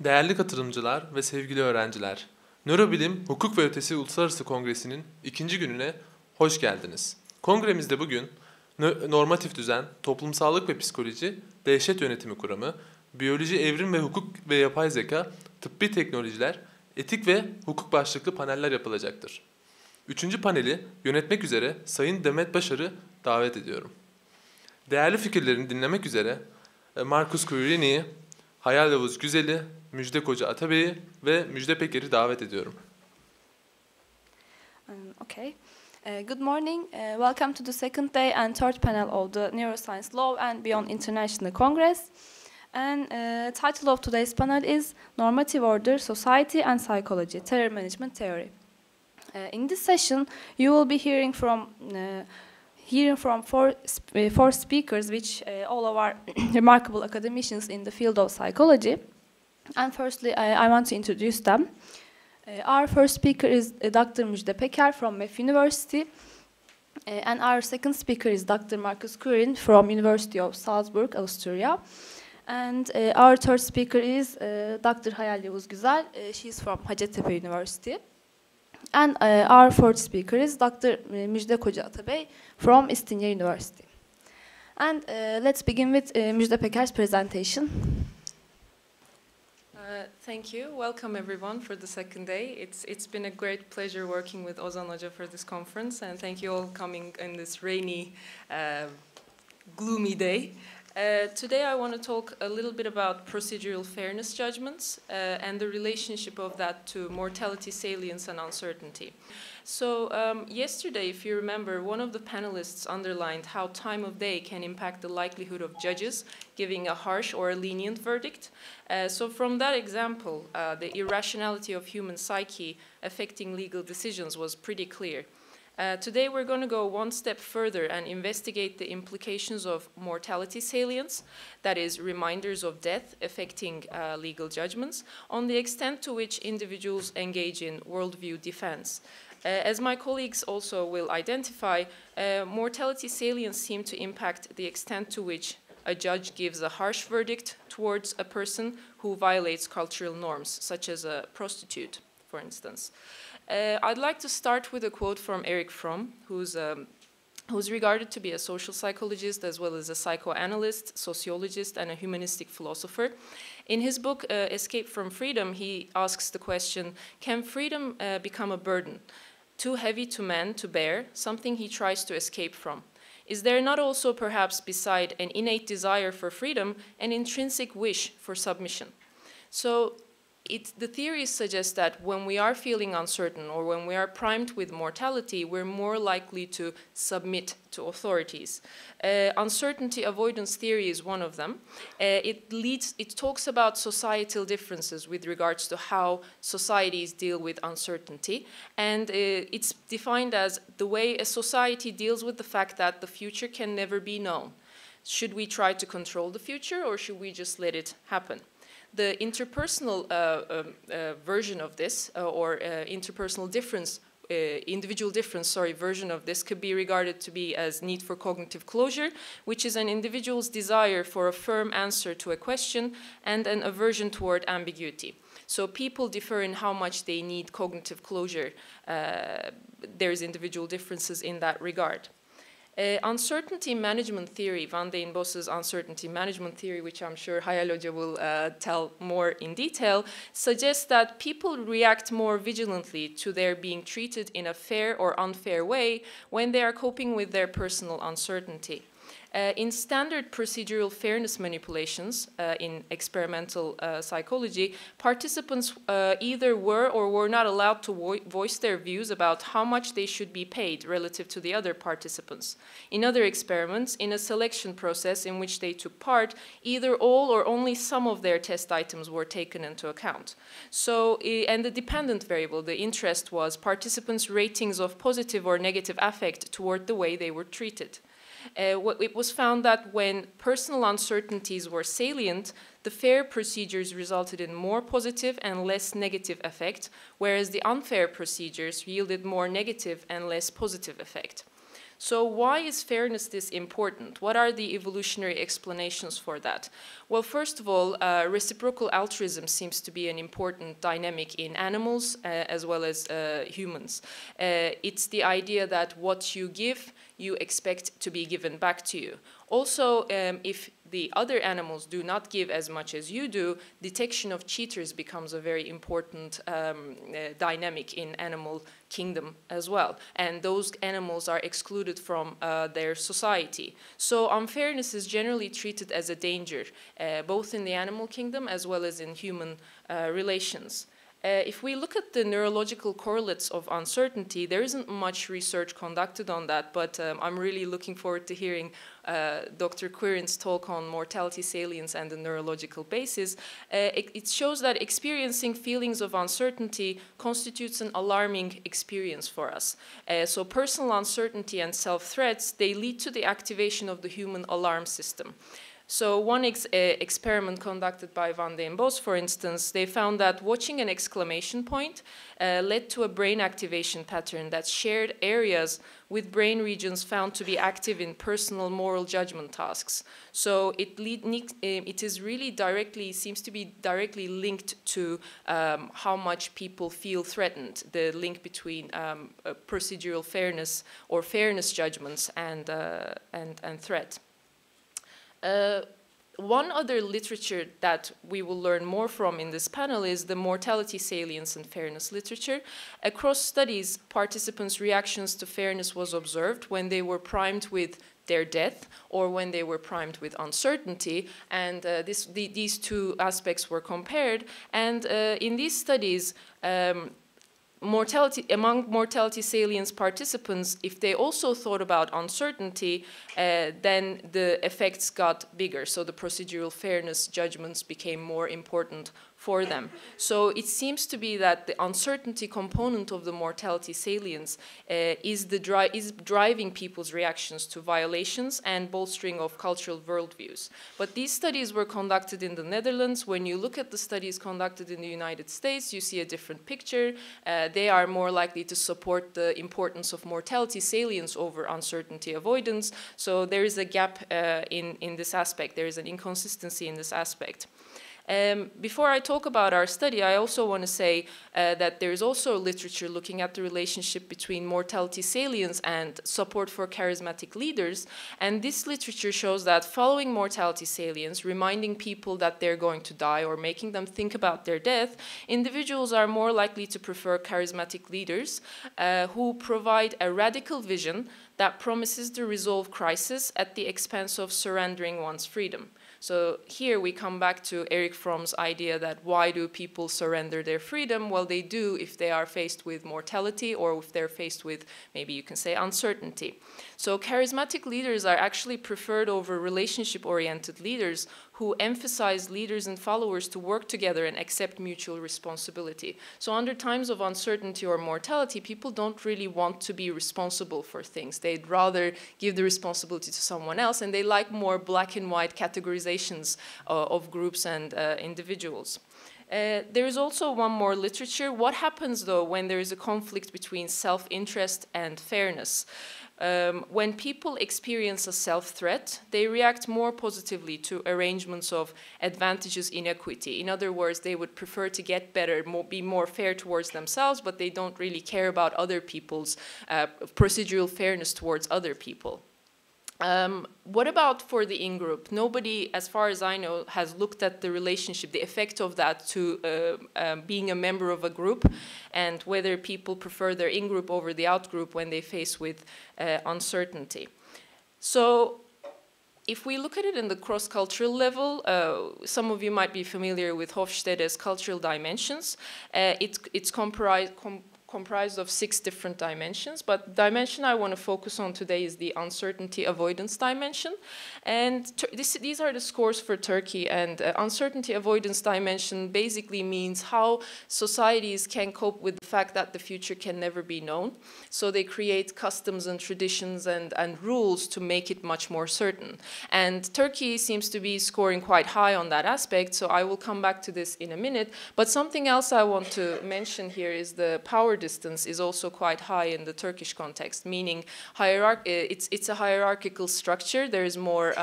Değerli katılımcılar ve sevgili öğrenciler, Nörobilim, Hukuk ve Ötesi Uluslararası Kongresi'nin ikinci gününe hoş geldiniz. Kongremizde bugün normatif düzen, toplumsallık ve psikoloji, dehşet yönetimi kuramı, biyoloji, evrim ve hukuk ve yapay zeka, tıbbi teknolojiler, etik ve hukuk başlıklı paneller yapılacaktır. Üçüncü paneli yönetmek üzere Sayın Demet Başar'ı davet ediyorum. Değerli fikirlerini dinlemek üzere Marcus Quirini'yi, Hayal Yavuz Güzel'i, Müjde Koca Atabey'i ve Müjde Peker'i davet ediyorum. Okay. Good morning. Welcome to the second day and third panel of the Neuroscience Law and Beyond International Congress. And title of today's panel is Normative Order, Society and Psychology, Terror Management Theory. In this session, you will be hearing from four speakers, which all of our remarkable academicians in the field of psychology. And firstly, I want to introduce them. Our first speaker is Dr. Müjde Peker from MEF University. And our second speaker is Dr. Marcus Quirin from University of Salzburg, Austria. And our third speaker is Dr. Hayal Yavuz Güzel. She's from Hacettepe University. And our fourth speaker is Dr. Müjde Koca Atabey from İstinye University. And let's begin with Müjde Peker's presentation. Thank you. Welcome everyone for the second day. It's been a great pleasure working with Ozan Hoca for this conference, and thank you all coming in this rainy, gloomy day. Today I want to talk a little bit about procedural fairness judgments and the relationship of that to mortality, salience, and uncertainty. So yesterday, if you remember, one of the panelists underlined how time of day can impact the likelihood of judges giving a harsh or a lenient verdict. So from that example, the irrationality of human psyche affecting legal decisions was pretty clear. Today we're going to go one step further and investigate the implications of mortality salience, that is, reminders of death affecting legal judgments, on the extent to which individuals engage in worldview defense. As my colleagues also will identify, mortality salience seems to impact the extent to which a judge gives a harsh verdict towards a person who violates cultural norms, such as a prostitute, for instance. I'd like to start with a quote from Erich Fromm, who's regarded to be a social psychologist as well as a psychoanalyst, sociologist, and a humanistic philosopher. In his book, Escape from Freedom, he asks the question, can freedom become a burden, too heavy to man to bear, something he tries to escape from? Is there not also perhaps beside an innate desire for freedom, an intrinsic wish for submission? So the theories suggest that when we are feeling uncertain or when we are primed with mortality, we're more likely to submit to authorities. Uncertainty avoidance theory is one of them. It talks about societal differences with regards to how societies deal with uncertainty, and it's defined as the way a society deals with the fact that the future can never be known. Should we try to control the future, or should we just let it happen? The interpersonal version of this, or interpersonal difference, individual difference, version of this could be regarded to be as need for cognitive closure, which is an individual's desire for a firm answer to a question and an aversion toward ambiguity. So people differ in how much they need cognitive closure. There's individual differences in that regard. Uncertainty management theory, Van den Bos's uncertainty management theory, which I'm sure Hayal Hoca will tell more in detail, suggests that people react more vigilantly to their being treated in a fair or unfair way when they are coping with their personal uncertainty. In standard procedural fairness manipulations in experimental psychology, participants either were or were not allowed to voice their views about how much they should be paid relative to the other participants. In other experiments, in a selection process in which they took part, either all or only some of their test items were taken into account. So, and the dependent variable, the interest, was participants' ratings of positive or negative affect toward the way they were treated. It was found that when personal uncertainties were salient, the fair procedures resulted in more positive and less negative effect, whereas the unfair procedures yielded more negative and less positive effect. So why is fairness this important? What are the evolutionary explanations for that? Well, first of all, reciprocal altruism seems to be an important dynamic in animals as well as humans. It's the idea that what you give, you expect to be given back to you. Also, if the other animals do not give as much as you do, detection of cheaters becomes a very important dynamic in animal kingdom as well. And those animals are excluded from their society. So unfairness is generally treated as a danger, both in the animal kingdom as well as in human relations. If we look at the neurological correlates of uncertainty, there isn't much research conducted on that, but I'm really looking forward to hearing Dr. Quirin's talk on mortality salience and the neurological basis. It shows that experiencing feelings of uncertainty constitutes an alarming experience for us. So personal uncertainty and self-threats, they lead to the activation of the human alarm system. So one experiment conducted by Van den Bos, for instance, they found that watching an exclamation point led to a brain activation pattern that shared areas with brain regions found to be active in personal moral judgment tasks. So it is really seems to be directly linked to how much people feel threatened, the link between procedural fairness or fairness judgments and threat. One other literature that we will learn more from in this panel is the mortality salience and fairness literature. Across studies, participants' reactions to fairness was observed when they were primed with their death or when they were primed with uncertainty, and these two aspects were compared. And in these studies, among mortality salience participants, if they also thought about uncertainty, then the effects got bigger. So the procedural fairness judgments became more important for them. So it seems to be that the uncertainty component of the mortality salience is driving people's reactions to violations and bolstering of cultural worldviews. But these studies were conducted in the Netherlands. When you look at the studies conducted in the United States, you see a different picture. They are more likely to support the importance of mortality salience over uncertainty avoidance. So there is a gap in this aspect. There is an inconsistency in this aspect. Before I talk about our study, I also want to say that there is also literature looking at the relationship between mortality salience and support for charismatic leaders. And this literature shows that following mortality salience, reminding people that they're going to die or making them think about their death, individuals are more likely to prefer charismatic leaders who provide a radical vision that promises to resolve crisis at the expense of surrendering one's freedom. So here we come back to Erich Fromm's idea that why do people surrender their freedom? Well, they do if they are faced with mortality or if they're faced with, maybe you can say, uncertainty. So charismatic leaders are actually preferred over relationship-oriented leaders who emphasize leaders and followers to work together and accept mutual responsibility. So under times of uncertainty or mortality, people don't really want to be responsible for things. They'd rather give the responsibility to someone else, and they like more black and white categorizations of groups and individuals. There is also one more literature. What happens, though, when there is a conflict between self-interest and fairness? When people experience a self-threat, they react more positively to arrangements of advantageous inequity. In other words, they would prefer to get better, be more fair towards themselves, but they don't really care about other people's procedural fairness towards other people. What about for the in-group? Nobody, as far as I know, has looked at the relationship, the effect of that to being a member of a group, and whether people prefer their in-group over the out-group when they face with uncertainty. So if we look at it in the cross-cultural level, some of you might be familiar with Hofstede's cultural dimensions. It's comprised of 6 different dimensions, but the dimension I want to focus on today is the uncertainty avoidance dimension. And these are the scores for Turkey, and uncertainty avoidance dimension basically means how societies can cope with the fact that the future can never be known. So they create customs and traditions and rules to make it much more certain. And Turkey seems to be scoring quite high on that aspect, so I will come back to this in a minute. But something else I want to mention here is the power distance is also quite high in the Turkish context, meaning it's a hierarchical structure. There is more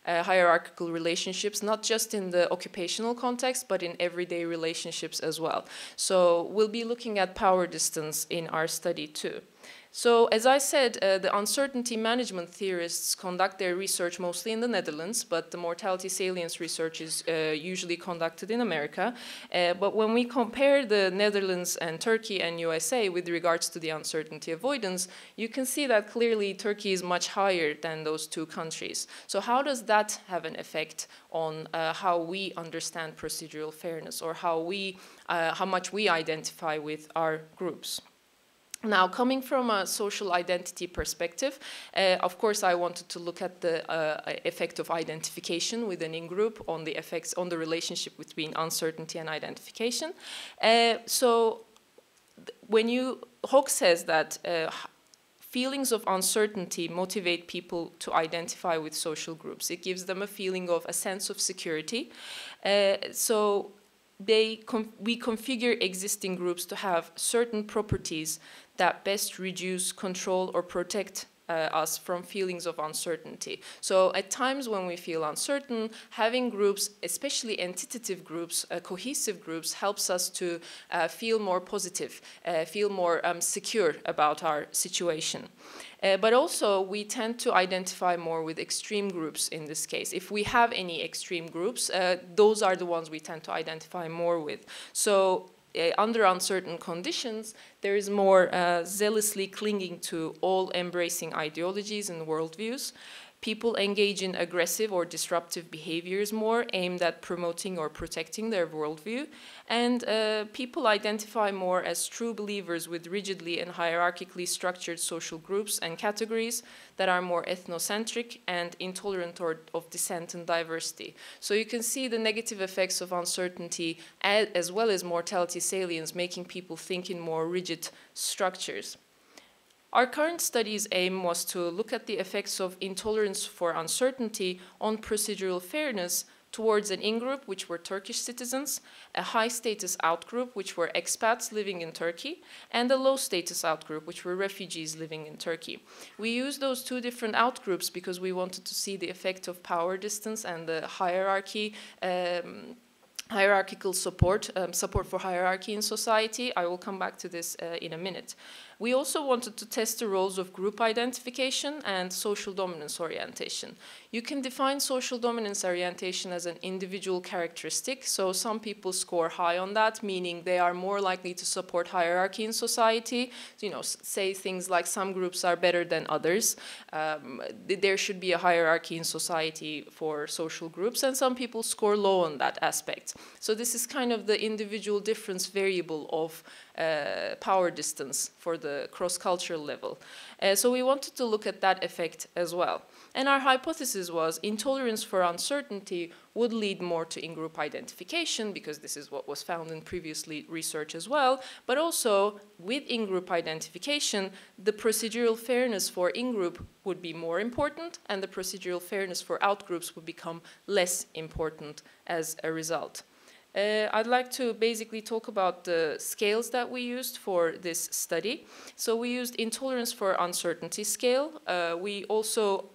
hierarchical relationships, not just in the occupational context, but in everyday relationships as well. So we'll be looking at power distance in our study too. So as I said, the uncertainty management theorists conduct their research mostly in the Netherlands, but the mortality salience research is usually conducted in America. But when we compare the Netherlands and Turkey and USA with regards to the uncertainty avoidance, you can see that clearly Turkey is much higher than those two countries. So how does that have an effect on how we understand procedural fairness, or how much we identify with our groups? Now, coming from a social identity perspective, of course, I wanted to look at the effect of identification with an in-group on the effects on the relationship between uncertainty and identification. So when Hawke says that feelings of uncertainty motivate people to identify with social groups. It gives them a feeling of a sense of security. So we configure existing groups to have certain properties that best reduce, control, or protect us from feelings of uncertainty. So at times when we feel uncertain, having groups, especially entitative groups, cohesive groups, helps us to feel more positive, feel more secure about our situation. But also, we tend to identify more with extreme groups in this case. If we have any extreme groups, those are the ones we tend to identify more with. So under uncertain conditions, there is more zealously clinging to all-embracing ideologies and worldviews. People engage in aggressive or disruptive behaviors more, aimed at promoting or protecting their worldview. And people identify more as true believers with rigidly and hierarchically structured social groups and categories that are more ethnocentric and intolerant of dissent and diversity. So you can see the negative effects of uncertainty as well as mortality salience, making people think in more rigid structures. Our current study's aim was to look at the effects of intolerance for uncertainty on procedural fairness towards an in-group, which were Turkish citizens, a high-status out-group, which were expats living in Turkey, and a low-status out-group, which were refugees living in Turkey. We used those two different out-groups because we wanted to see the effect of power distance and the hierarchical support for hierarchy in society. I will come back to this in a minute. We also wanted to test the roles of group identification and social dominance orientation. You can define social dominance orientation as an individual characteristic. So some people score high on that, meaning they are more likely to support hierarchy in society. You know, say things like some groups are better than others. There should be a hierarchy in society for social groups, and some people score low on that aspect. So this is kind of the individual difference variable of power distance for the cross-cultural level. So we wanted to look at that effect as well. And our hypothesis was intolerance for uncertainty would lead more to in-group identification, because this is what was found in previous research as well. But also, with in-group identification, the procedural fairness for in-group would be more important, and the procedural fairness for out-groups would become less important as a result. I'd like to basically talk about the scales that we used for this study. So we used intolerance for uncertainty scale. We also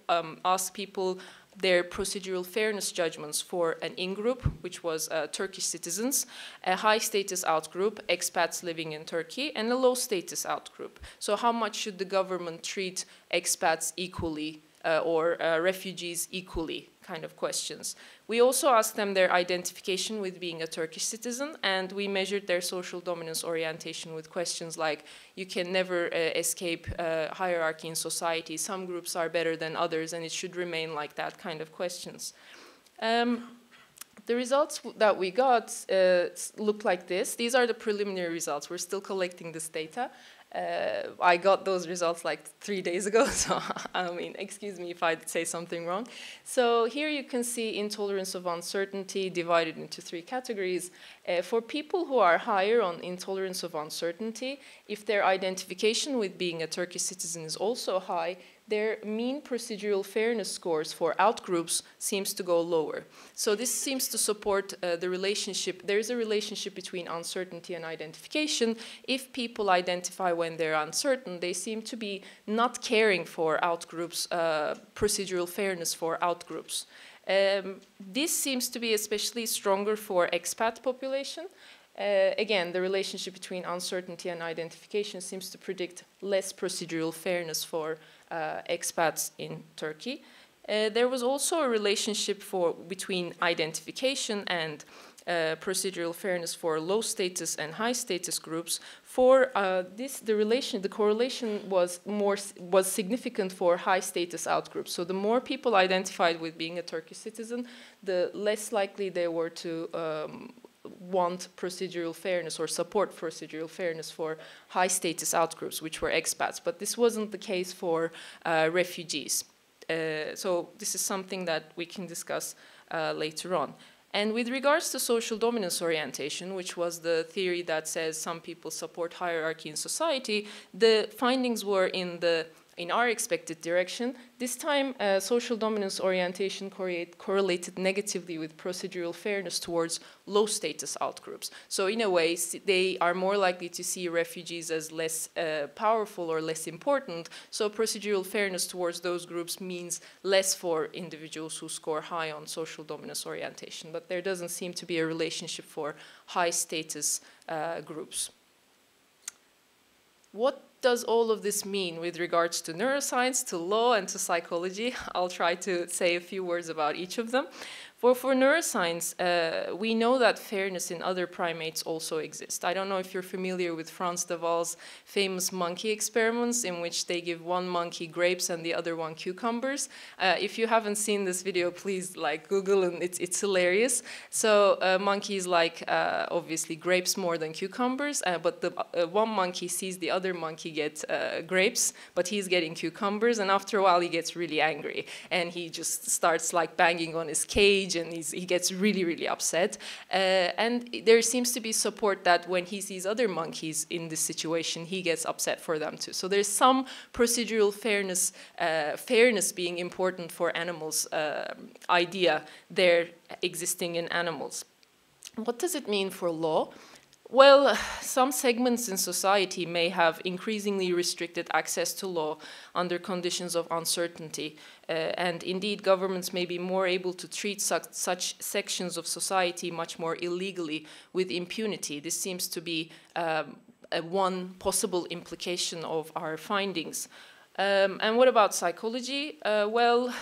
asked people their procedural fairness judgments for an in-group, which was Turkish citizens, a high-status out-group, expats living in Turkey, and a low-status out-group. So how much should the government treat expats equally or refugees equally, kind of questions. We also asked them their identification with being a Turkish citizen, and we measured their social dominance orientation with questions like, you can never escape hierarchy in society, some groups are better than others, and it should remain like that, kind of questions. The results that we got look like this. These are the preliminary results. We're still collecting this data. I got those results like 3 days ago, so I mean, excuse me if I say something wrong. So here you can see intolerance of uncertainty divided into 3 categories. For people who are higher on intolerance of uncertainty, if their identification with being a Turkish citizen is also high, their mean procedural fairness scores for outgroups seems to go lower. So this seems to support the relationship. There is a relationship between uncertainty and identification. If people identify when they're uncertain, they seem to be not caring for outgroups, procedural fairness for outgroups. This seems to be especially stronger for expat population. Again, the relationship between uncertainty and identification seems to predict less procedural fairness for expats in Turkey. There was also a relationship between identification and procedural fairness for low status and high status groups. For the correlation was significant for high status outgroups. So the more people identified with being a Turkish citizen, the less likely they were to want procedural fairness or support procedural fairness for high status outgroups, which were expats. But this wasn't the case for refugees. So this is something that we can discuss later on. And with regards to social dominance orientation, which was the theory that says some people support hierarchy in society, the findings were in our expected direction. This time, social dominance orientation correlated negatively with procedural fairness towards low status outgroups. So in a way, they are more likely to see refugees as less powerful or less important. So procedural fairness towards those groups means less for individuals who score high on social dominance orientation. But there doesn't seem to be a relationship for high status groups. What does all of this mean with regards to neuroscience, to law, and to psychology? I'll try to say a few words about each of them. For neuroscience, we know that fairness in other primates also exists. I don't know if you're familiar with Frans de Waal's famous monkey experiments in which they give one monkey grapes and the other one cucumbers. If you haven't seen this video, please Google, and it's hilarious. So monkeys like obviously grapes more than cucumbers, but the one monkey sees the other monkey get grapes, but he's getting cucumbers, and after a while he gets really angry and he just starts banging on his cage, and he gets really, really upset. And there seems to be support that when he sees other monkeys in this situation, he gets upset for them too. So there's some procedural fairness being important for animals idea there existing in animals. What does it mean for law? Well, some segments in society may have increasingly restricted access to law under conditions of uncertainty, and indeed governments may be more able to treat such sections of society much more illegally with impunity. This seems to be one possible implication of our findings. And what about psychology? Well,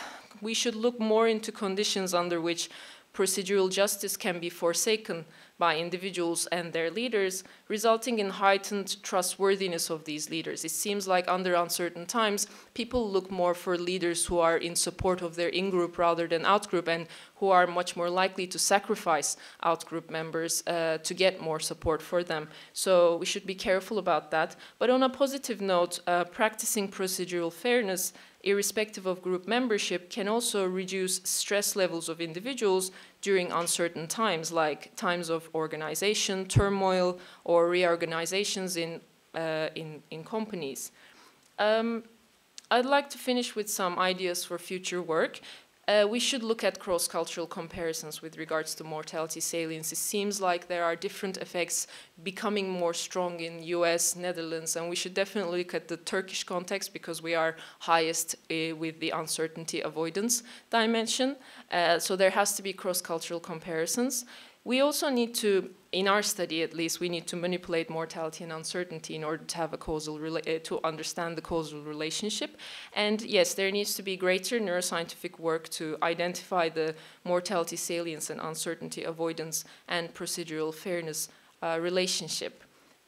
we should look more into conditions under which procedural justice can be forsaken by individuals and their leaders, resulting in heightened trustworthiness of these leaders. It seems like under uncertain times, people look more for leaders who are in support of their in-group rather than out-group, and who are much more likely to sacrifice out-group members to get more support for them. So we should be careful about that. But on a positive note, practicing procedural fairness irrespective of group membership, can also reduce stress levels of individuals during uncertain times, like times of organization, turmoil, or reorganizations in companies. I'd like to finish with some ideas for future work. We should look at cross-cultural comparisons with regards to mortality salience. It seems like there are different effects becoming more strong in US, Netherlands, and we should definitely look at the Turkish context because we are highest with the uncertainty avoidance dimension. So there has to be cross-cultural comparisons. We also need to, in our study at least, we need to manipulate mortality and uncertainty in order to have a to understand the causal relationship. And yes, there needs to be greater neuroscientific work to identify the mortality salience and uncertainty avoidance and procedural fairness relationship.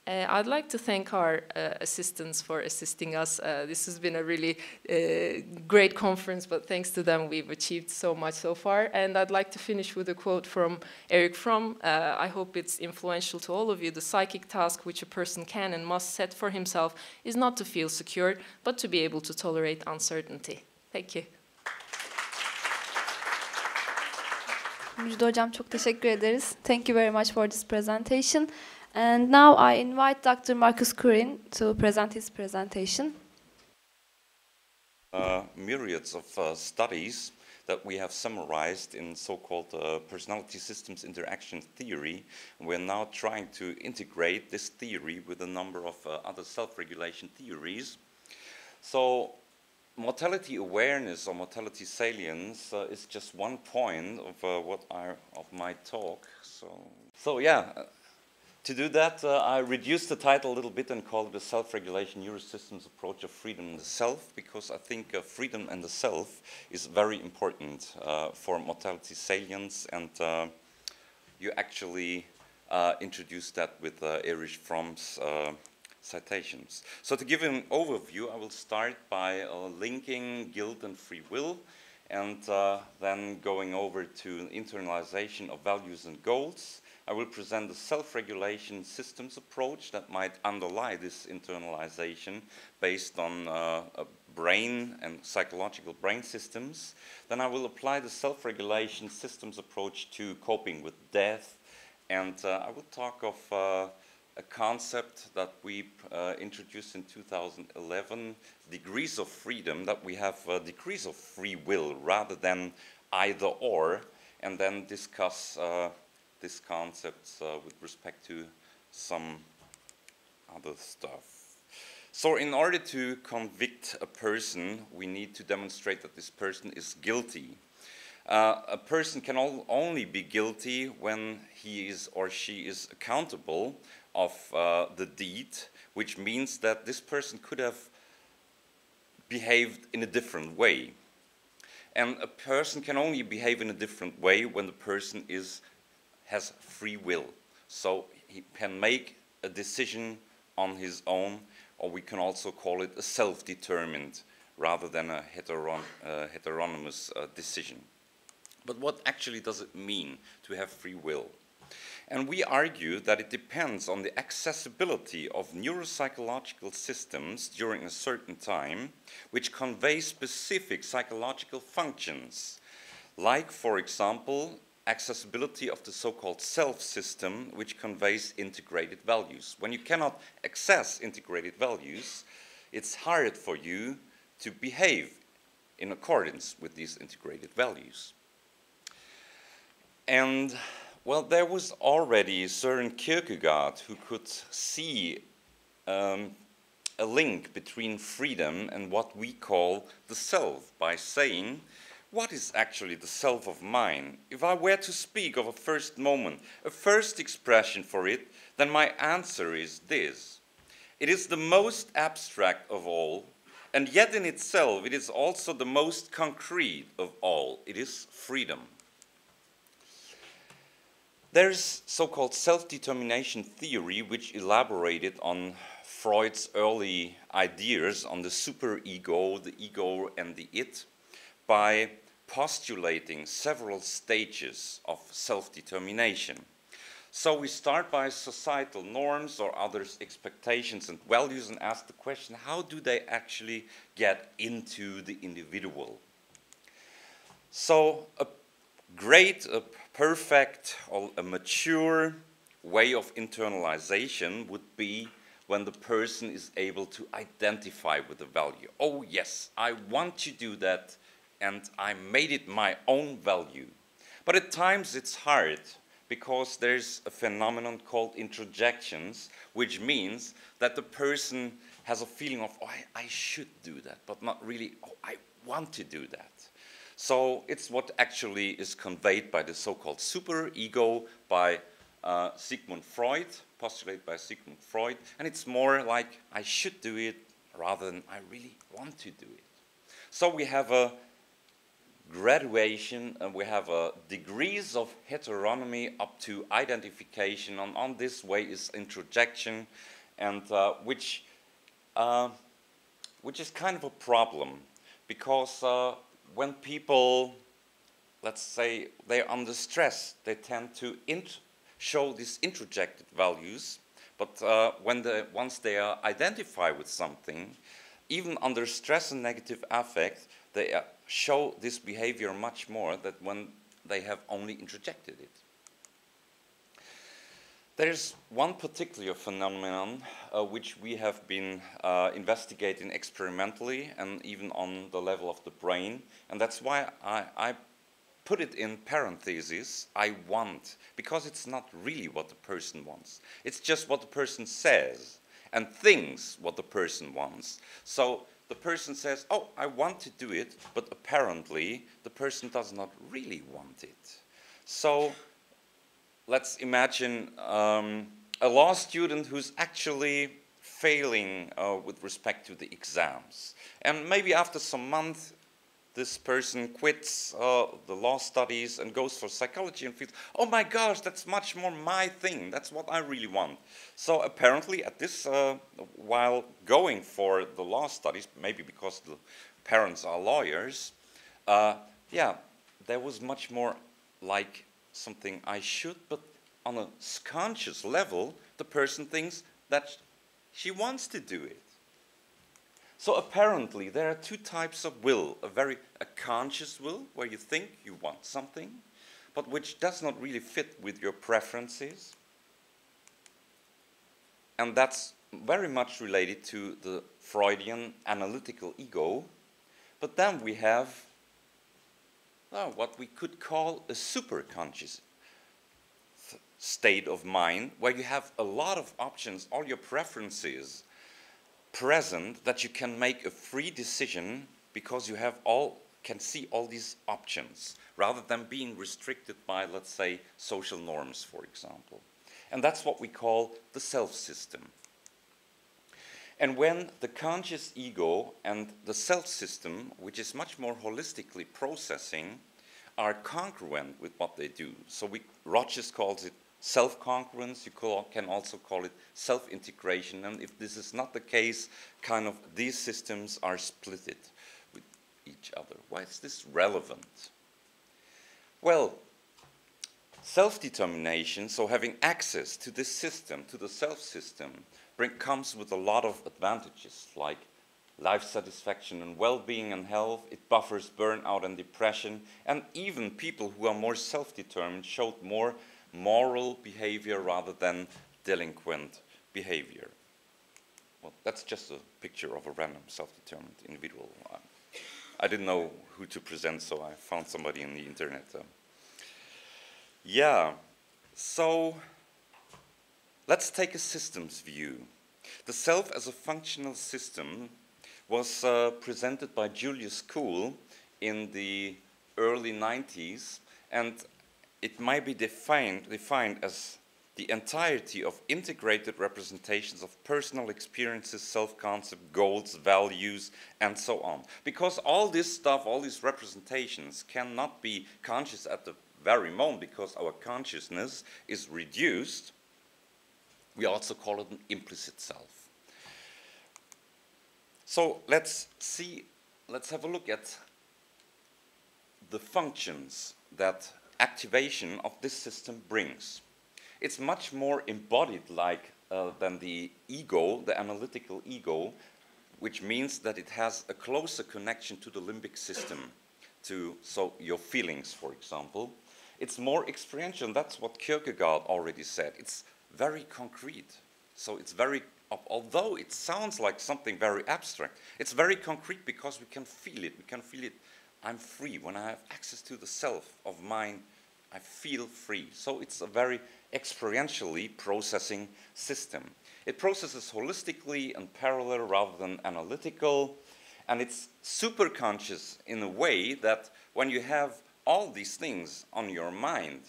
I'd like to thank our assistants for assisting us. This has been a really great conference, but thanks to them we've achieved so much so far. And I'd like to finish with a quote from Erich Fromm. I hope it's influential to all of you. The psychic task which a person can and must set for himself is not to feel secure, but to be able to tolerate uncertainty. Thank you. Müjde Hocam, çok teşekkür ederiz. Thank you very much for this presentation. And now I invite Dr. Marcus Kurin to present his presentation. myriads of studies that we have summarized in so-called personality systems interaction theory. We're now trying to integrate this theory with a number of other self-regulation theories. So mortality awareness or mortality salience is just one point of my talk. So yeah. To do that, I reduced the title a little bit and called it a self-regulation neurosystems approach of freedom and the self, because I think freedom and the self is very important for mortality salience, and you actually introduced that with Erich Fromm's citations. So to give an overview, I will start by linking guilt and free will, and then going over to internalization of values and goals. I will present the self-regulation systems approach that might underlie this internalization based on brain and psychological brain systems. Then I will apply the self-regulation systems approach to coping with death, and I will talk of a concept that we introduced in 2011, degrees of freedom, that we have degrees of free will rather than either or, and then discuss these concepts with respect to some other stuff. So in order to convict a person, we need to demonstrate that this person is guilty. A person can only be guilty when he is or she is accountable of the deed, which means that this person could have behaved in a different way. And a person can only behave in a different way when the person has free will. So he can make a decision on his own, or we can also call it a self-determined rather than a heteronymous decision. But what actually does it mean to have free will? And we argue that it depends on the accessibility of neuropsychological systems during a certain time, which convey specific psychological functions, like, for example, accessibility of the so-called self system, which conveys integrated values. When you cannot access integrated values, it's hard for you to behave in accordance with these integrated values. And, well, there was already Søren Kierkegaard who could see a link between freedom and what we call the self by saying, what is actually the self of mine? If I were to speak of a first moment, a first expression for it, then my answer is this. It is the most abstract of all, and yet in itself it is also the most concrete of all. It is freedom. There's so-called self-determination theory, which elaborated on Freud's early ideas on the superego, the ego, and the it, by postulating several stages of self-determination. So we start by societal norms or others' expectations and values and ask the question, how do they actually get into the individual? So a great, a perfect, or a mature way of internalization would be when the person is able to identify with the value. Oh yes, I want to do that, and I made it my own value. But at times it's hard, because there's a phenomenon called introjections, which means that the person has a feeling of, oh, I should do that, but not really, oh, I want to do that. So it's what actually is conveyed by the so-called superego by Sigmund Freud, postulated by Sigmund Freud, and it's more like I should do it rather than I really want to do it. So we have a graduation, and we have degrees of heteronomy up to identification. On this way is introjection, and which is kind of a problem, because when people, let's say, they're under stress, they tend to show these introjected values, but once they are identified with something, even under stress and negative affect, they show this behavior much more than when they have only introjected it. There's one particular phenomenon which we have been investigating experimentally and even on the level of the brain, and that's why I put it in parentheses, I want, because it's not really what the person wants. It's just what the person says and thinks what the person wants. So the person says, oh, I want to do it, but apparently the person does not really want it. So let's imagine a law student who's actually failing with respect to the exams. And maybe after some months, this person quits the law studies and goes for psychology and feels, oh my gosh, that's much more my thing. That's what I really want. So apparently at this, while going for the law studies, maybe because the parents are lawyers, yeah, there was much more like something I should, but on a conscious level, the person thinks that she wants to do it. So apparently there are two types of will, a conscious will, where you think you want something, but which does not really fit with your preferences. And that's very much related to the Freudian analytical ego. But then we have what we could call a superconscious state of mind, where you have a lot of options, all your preferences present, that you can make a free decision because you have can see all these options, rather than being restricted by, let's say, social norms, for example. And that's what we call the self-system. And when the conscious ego and the self-system, which is much more holistically processing, are congruent with what they do. So Rogers calls it self-congruence, you can also call it self-integration, and if this is not the case, kind of these systems are splitted with each other. Why is this relevant? Well, self-determination, so having access to this system, to the self-system, comes with a lot of advantages, like life satisfaction and well-being and health. It buffers burnout and depression, and even people who are more self-determined showed more moral behavior rather than delinquent behavior. Well, that's just a picture of a random self-determined individual. I didn't know who to present, so I found somebody on the internet. Yeah, so let's take a systems view. The self as a functional system was presented by Julius Kuhl in the early 90s, and it might be defined as the entirety of integrated representations of personal experiences, self-concept, goals, values, and so on. Because all this stuff, all these representations cannot be conscious at the very moment, because our consciousness is reduced. We also call it an implicit self. So let's have a look at the functions that activation of this system brings. It's much more embodied than the ego, the analytical ego, which means that it has a closer connection to the limbic system, so your feelings, for example. It's more experiential, and that's what Kierkegaard already said. It's very concrete. So it's although it sounds like something very abstract, it's very concrete because we can feel it. We can feel it. I'm free. When I have access to the self of mine, I feel free. So it's a very experientially processing system. It processes holistically and parallel rather than analytical, and it's super conscious in a way that when you have all these things on your mind,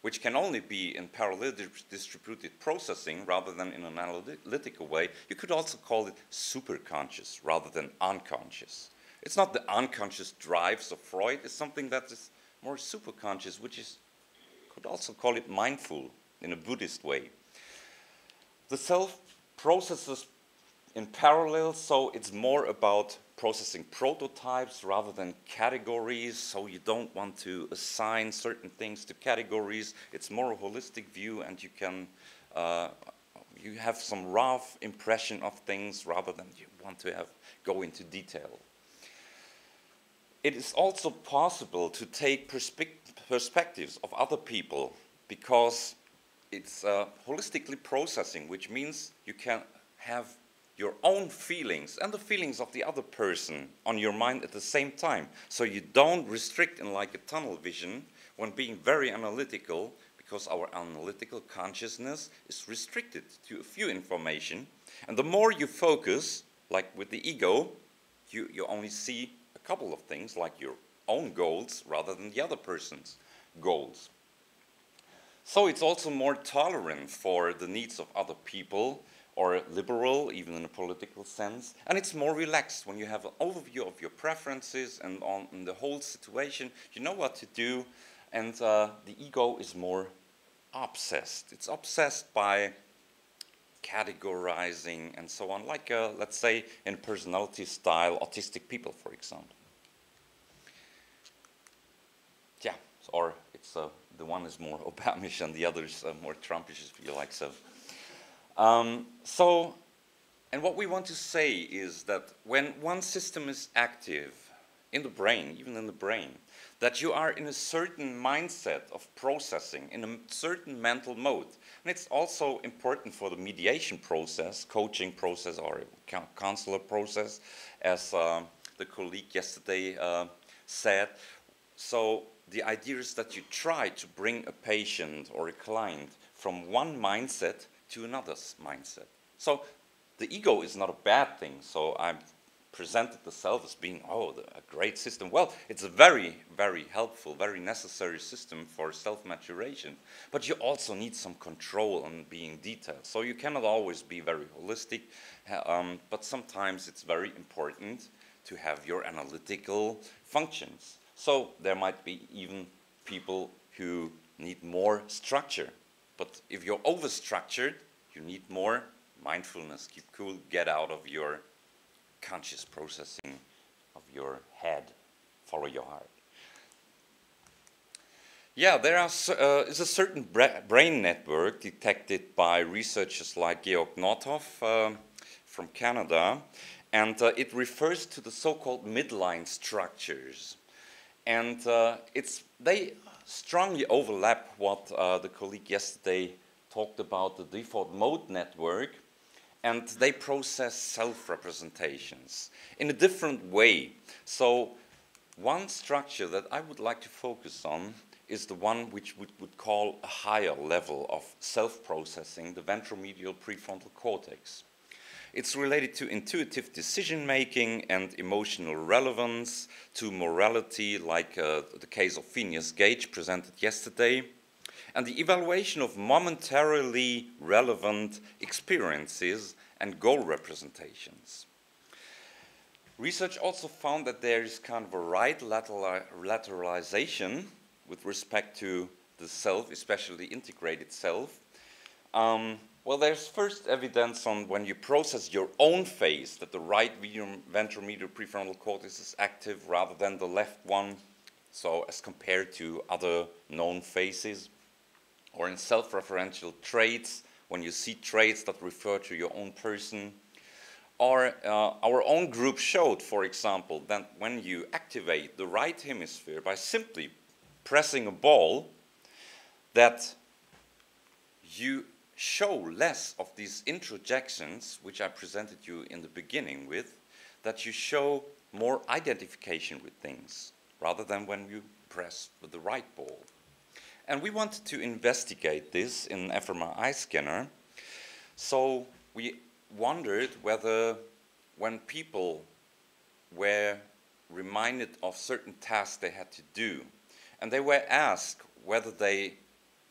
which can only be in parallel distributed processing rather than in an analytical way, you could also call it superconscious rather than unconscious. It's not the unconscious drives of Freud, it's something that is more superconscious, which is, could also call it mindful in a Buddhist way. The self processes in parallel, so it's more about processing prototypes rather than categories, so you don't want to assign certain things to categories. It's more a holistic view, and you can you have some rough impression of things rather than you want to go into detail. It is also possible to take perspectives of other people, because it's holistically processing, which means you can have your own feelings and the feelings of the other person on your mind at the same time. So you don't restrict in like a tunnel vision when being very analytical, because our analytical consciousness is restricted to a few information. And the more you focus, like with the ego, you only see a couple of things, like your own goals rather than the other person's goals. So it's also more tolerant for the needs of other people, or liberal, even in a political sense. And it's more relaxed when you have an overview of your preferences and on the whole situation. You know what to do, and the ego is more obsessed. It's obsessed by categorizing and so on, like, let's say, in personality style, autistic people, for example. Yeah, or it's the one is more Obamish and the other is more Trumpish, if you like so. And what we want to say is that when one system is active in the brain, even in the brain, that you are in a certain mindset of processing, in a certain mental mode. And it's also important for the mediation process, coaching process, or counselor process, as the colleague yesterday said. So the idea is that you try to bring a patient or a client from one mindset to another's mindset. So the ego is not a bad thing. So I presented the self as being, a great system. Well, it's a very, very helpful, very necessary system for self-maturation. But you also need some control on being detailed. So you cannot always be very holistic, but sometimes it's very important to have your analytical functions. So there might be even people who need more structure. But if you're over-structured, you need more mindfulness. Keep cool, get out of your conscious processing of your head. Follow your heart. Yeah, is a certain brain network detected by researchers like Georg Nordhoff from Canada, and it refers to the so-called midline structures. And they strongly overlap what the colleague yesterday talked about, the default mode network, and they process self-representations in a different way. So one structure that I would like to focus on is the one which we would call a higher level of self-processing, the ventromedial prefrontal cortex. It's related to intuitive decision-making and emotional relevance, to morality, like the case of Phineas Gage presented yesterday, and the evaluation of momentarily relevant experiences and goal representations. Research also found that there is kind of a right lateralization with respect to the self, especially the integrated self. Well, there's first evidence on when you process your own phase that the right ventromedial prefrontal cortex is active rather than the left one, so as compared to other known phases. Or in self-referential traits, when you see traits that refer to your own person. Or our own group showed, for example, that when you activate the right hemisphere by simply pressing a ball, that you show less of these introjections, which I presented you in the beginning with, that you show more identification with things, rather than when you press with the right ball. And we wanted to investigate this in an fMRI scanner. So we wondered whether when people were reminded of certain tasks they had to do, and they were asked whether they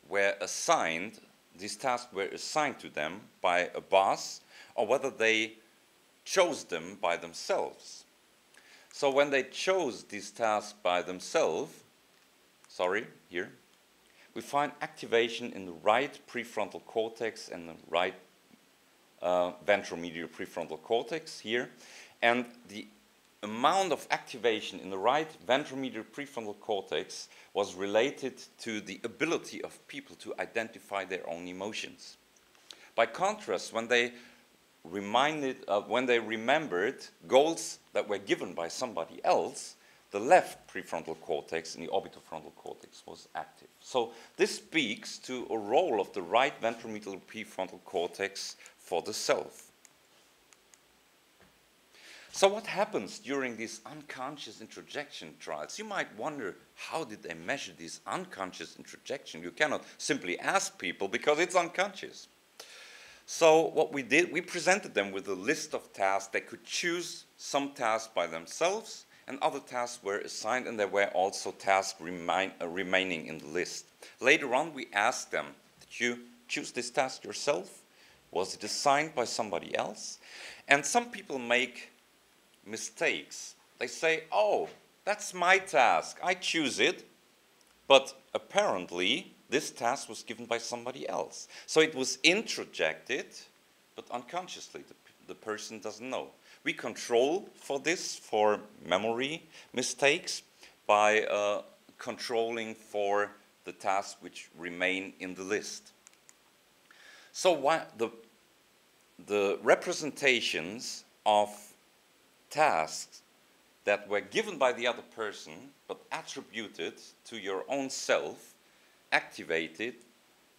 were assigned, these tasks were assigned to them by a boss, or whether they chose them by themselves. So when they chose these tasks by themselves, we find activation in the right prefrontal cortex and the right ventromedial prefrontal cortex here. And the amount of activation in the right ventromedial prefrontal cortex was related to the ability of people to identify their own emotions. By contrast, when they remembered goals that were given by somebody else, the left prefrontal cortex and the orbitofrontal cortex was active. So this speaks to a role of the right ventromedial prefrontal cortex for the self. So what happens during these unconscious introjection trials? You might wonder, how did they measure these unconscious introjection? You cannot simply ask people because it's unconscious. So what we did, we presented them with a list of tasks. They could choose some tasks by themselves, and other tasks were assigned, and there were also tasks remaining in the list. Later on, we asked them, did you choose this task yourself? Was it assigned by somebody else? And some people make mistakes. They say, oh, that's my task, I choose it, but apparently this task was given by somebody else. So it was introjected, but unconsciously, the person doesn't know. We control for this, for memory mistakes, by controlling for the tasks which remain in the list. So the representations of tasks that were given by the other person but attributed to your own self activated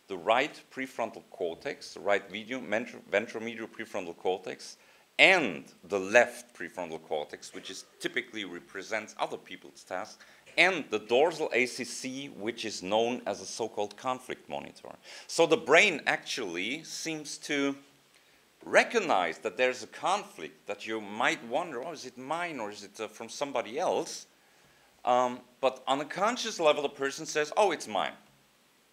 the right prefrontal cortex, the right ventromedial prefrontal cortex, and the left prefrontal cortex, which typically represents other people's tasks, and the dorsal ACC, which is known as a so-called conflict monitor. So the brain actually seems to recognize that there's a conflict, that you might wonder, oh, is it mine or is it from somebody else? But on a conscious level, the person says, oh, it's mine.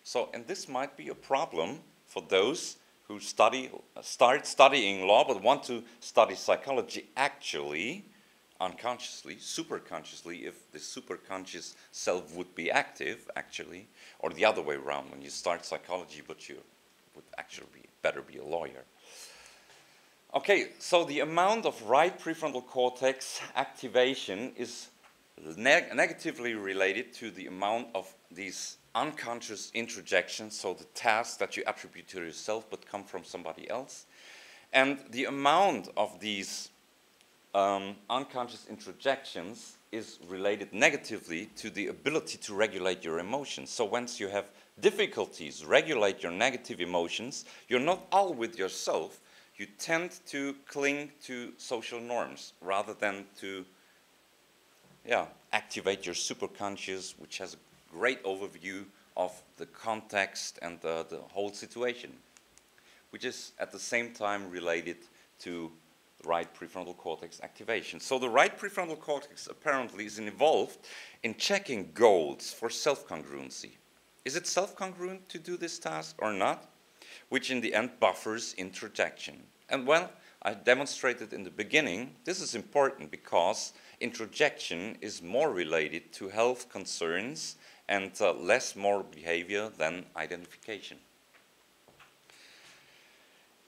So, and this might be a problem for those who start studying law but want to study psychology actually, unconsciously, superconsciously, if the superconscious self would be active, actually, or the other way around, when you start psychology but you would actually better be a lawyer. Okay, so the amount of right prefrontal cortex activation is negatively related to the amount of these unconscious introjections, so the tasks that you attribute to yourself but come from somebody else. And the amount of these unconscious introjections is related negatively to the ability to regulate your emotions. So once you have difficulties regulate your negative emotions, you're not all with yourself. You tend to cling to social norms rather than to activate your superconscious, which has a great overview of the context and the whole situation, which is at the same time related to right prefrontal cortex activation. So the right prefrontal cortex apparently is involved in checking goals for self-congruency. Is it self-congruent to do this task or not? Which in the end buffers introjection. And well, I demonstrated in the beginning, this is important because introjection is more related to health concerns and less moral behavior than identification.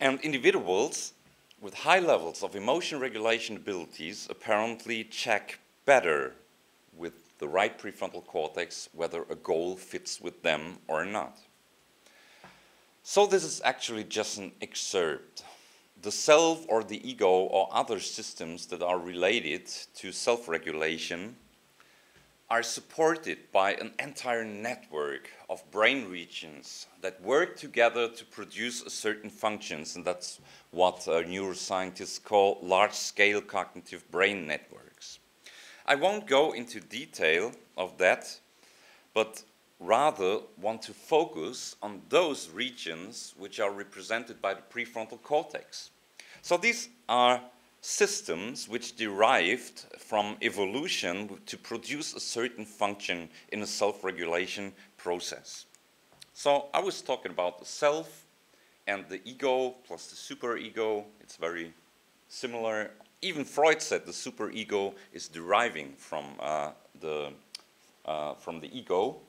And individuals with high levels of emotion regulation abilities apparently check better with the right prefrontal cortex whether a goal fits with them or not. So this is actually just an excerpt. The self or the ego or other systems that are related to self-regulation are supported by an entire network of brain regions that work together to produce a certain functions, and that's what neuroscientists call large-scale cognitive brain networks. I won't go into detail of that, but rather want to focus on those regions which are represented by the prefrontal cortex. So these are systems which derived from evolution to produce a certain function in a self-regulation process. So I was talking about the self and the ego plus the superego. It's very similar. Even Freud said the superego is deriving from the ego.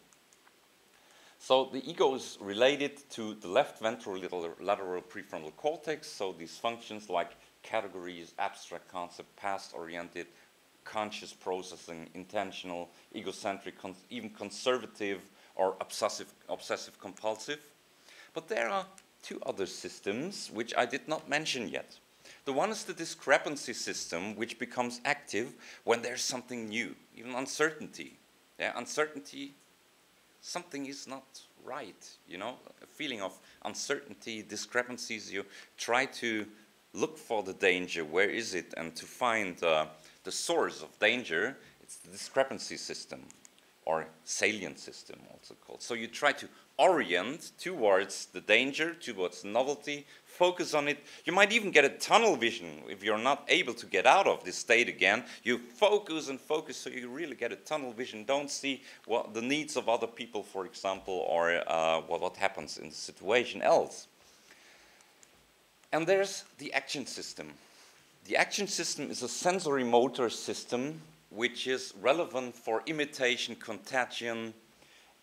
So the ego is related to the left ventrolateral prefrontal cortex, so these functions like categories, abstract concept, past-oriented, conscious processing, intentional, egocentric, even conservative or obsessive-compulsive. But there are two other systems which I did not mention yet. The one is the discrepancy system, which becomes active when there's something new, even uncertainty. Yeah, uncertainty, something is not right, you know, a feeling of uncertainty, discrepancies. You try to look for the danger, where is it, and to find the source of danger. It's the discrepancy system, or salient system also called. So you try to orient towards the danger, towards novelty, focus on it. You might even get a tunnel vision if you're not able to get out of this state again. You focus and focus, so you really get a tunnel vision. Don't see what the needs of other people, for example, or what happens in the situation else. And there's the action system. The action system is a sensory motor system which is relevant for imitation, contagion,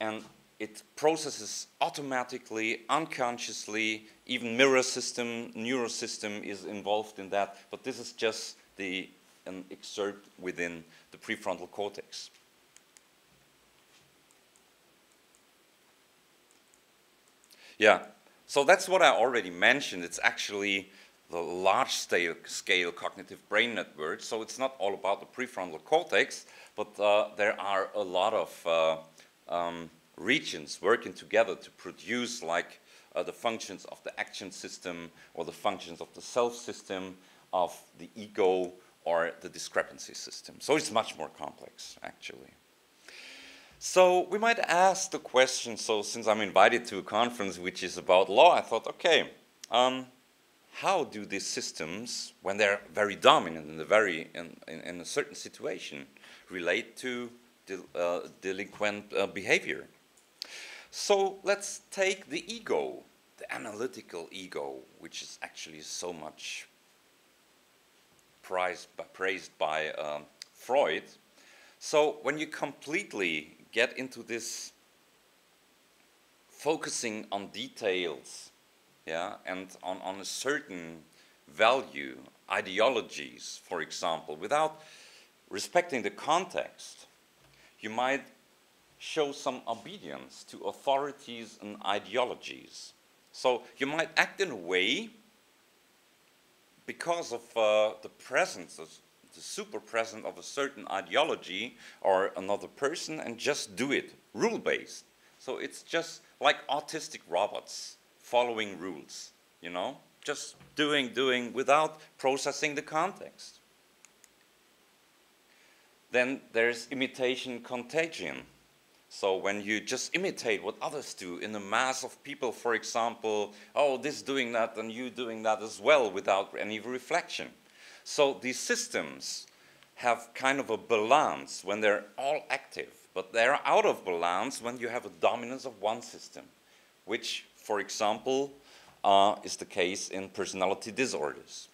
and it processes automatically, unconsciously. Even mirror system, neurosystem is involved in that, but this is just an excerpt within the prefrontal cortex. Yeah, so that's what I already mentioned. It's actually the large-scale cognitive brain network. So it's not all about the prefrontal cortex, but there are a lot of regions working together to produce like the functions of the action system or the functions of the self system, of the ego or the discrepancy system. So it's much more complex, actually. So we might ask the question, so since I'm invited to a conference which is about law, I thought, okay, how do these systems, when they're very dominant in a certain situation, relate to delinquent behavior? So let's take the ego, the analytical ego, which is actually so much praised by Freud. So when you completely get into this focusing on details, yeah, and on a certain value, ideologies, for example, without respecting the context, you might show some obedience to authorities and ideologies. So you might act in a way because of the presence, the super presence of a certain ideology or another person, and just do it, rule-based. So it's just like autistic robots following rules, you know, just doing without processing the context. Then there's imitation contagion. So when you just imitate what others do in a mass of people, for example, oh, this doing that and you doing that as well without any reflection. So these systems have kind of a balance when they're all active, but they're out of balance when you have a dominance of one system, which, for example, is the case in personality disorders.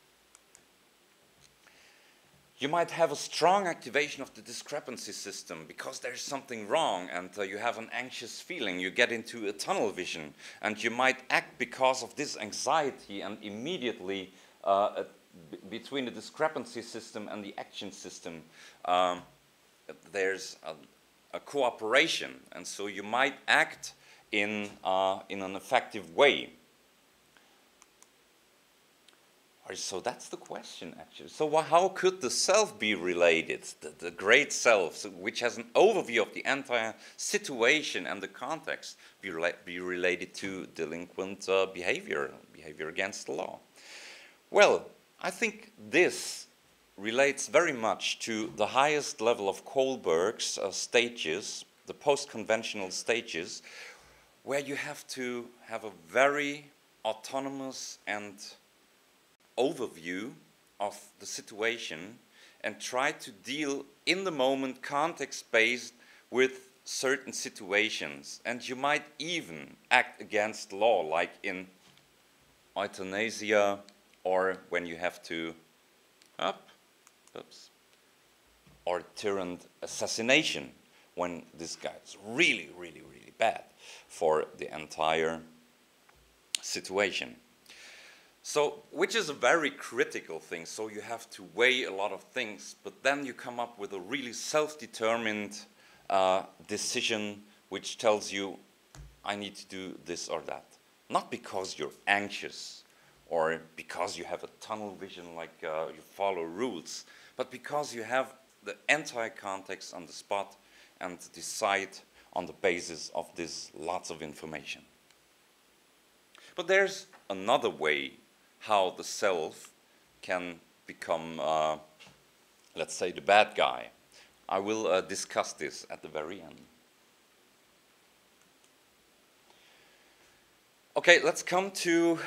You might have a strong activation of the discrepancy system because there's something wrong and you have an anxious feeling. You get into a tunnel vision and you might act because of this anxiety, and immediately between the discrepancy system and the action system there's a cooperation, and so you might act in an effective way. So that's the question, actually. So how could the self be related, the great self, which has an overview of the entire situation and the context, be related to delinquent behavior against the law? Well, I think this relates very much to the highest level of Kohlberg's stages, the post-conventional stages, where you have to have a very autonomous and overview of the situation and try to deal in the moment, context-based, with certain situations. And you might even act against law, like in euthanasia, or when you have to, or tyrant assassination, when this guy is really, really, really bad for the entire situation. So, which is a very critical thing, so you have to weigh a lot of things, but then you come up with a really self-determined decision which tells you, I need to do this or that. Not because you're anxious or because you have a tunnel vision, like you follow rules, but because you have the entire context on the spot and decide on the basis of this lots of information. But there's another way how the self can become, let's say, the bad guy. I will discuss this at the very end. Okay, let's come to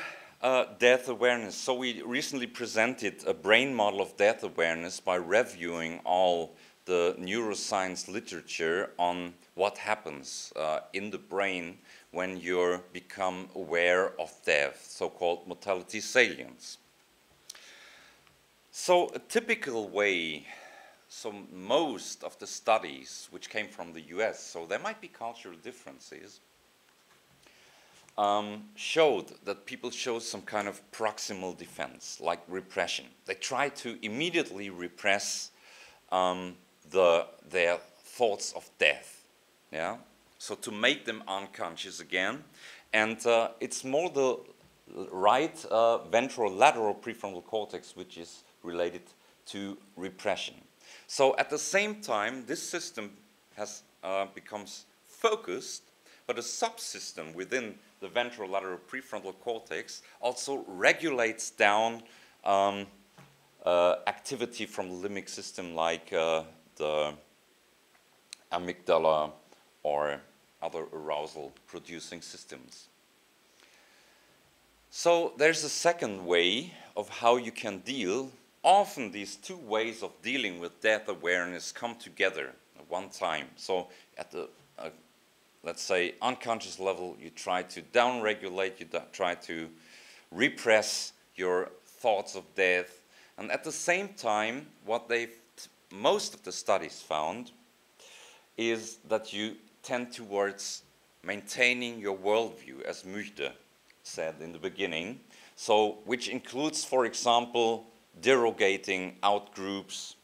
death awareness. So we recently presented a brain model of death awareness by reviewing all the neuroscience literature on what happens in the brain when you become aware of death, so-called mortality salience. So a typical way, so most of the studies which came from the US, so there might be cultural differences, showed that people show some kind of proximal defense, like repression. They try to immediately repress their thoughts of death, yeah? So to make them unconscious again. And it's more the right ventrolateral prefrontal cortex which is related to repression. So at the same time, this system has becomes focused, but a subsystem within the ventrolateral prefrontal cortex also regulates down activity from the limbic system, like the amygdala or other arousal-producing systems. So there's a second way of how you can deal. Often these two ways of dealing with death awareness come together at one time. So at the let's say, unconscious level, you try to downregulate, you try to repress your thoughts of death. And at the same time, what most of the studies found is that you tend towards maintaining your worldview, as Müchte said in the beginning. So, which includes, for example, derogating out groups,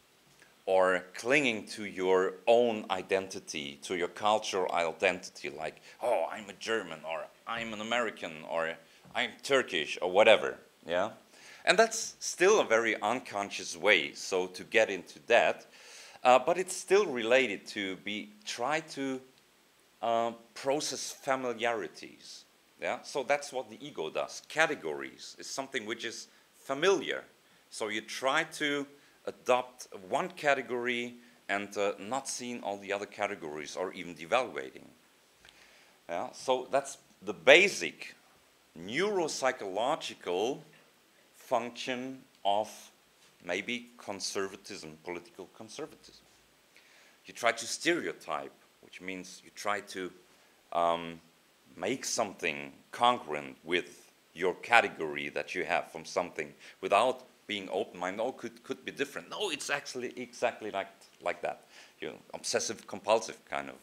or clinging to your own identity, to your cultural identity, like, oh, I'm a German, or I'm an American, or I'm Turkish, or whatever, yeah? And that's still a very unconscious way, so to get into that, but it's still related to try to process familiarities, yeah? So that's what the ego does. Categories is something which is familiar, so you try to adopt one category and not seeing all the other categories or even devaluating. Yeah? So that's the basic neuropsychological function of maybe conservatism, political conservatism. You try to stereotype, which means you try to make something congruent with your category that you have from something without being open-minded. Oh, could be different. No, it's actually exactly like that. You know, obsessive-compulsive kind of.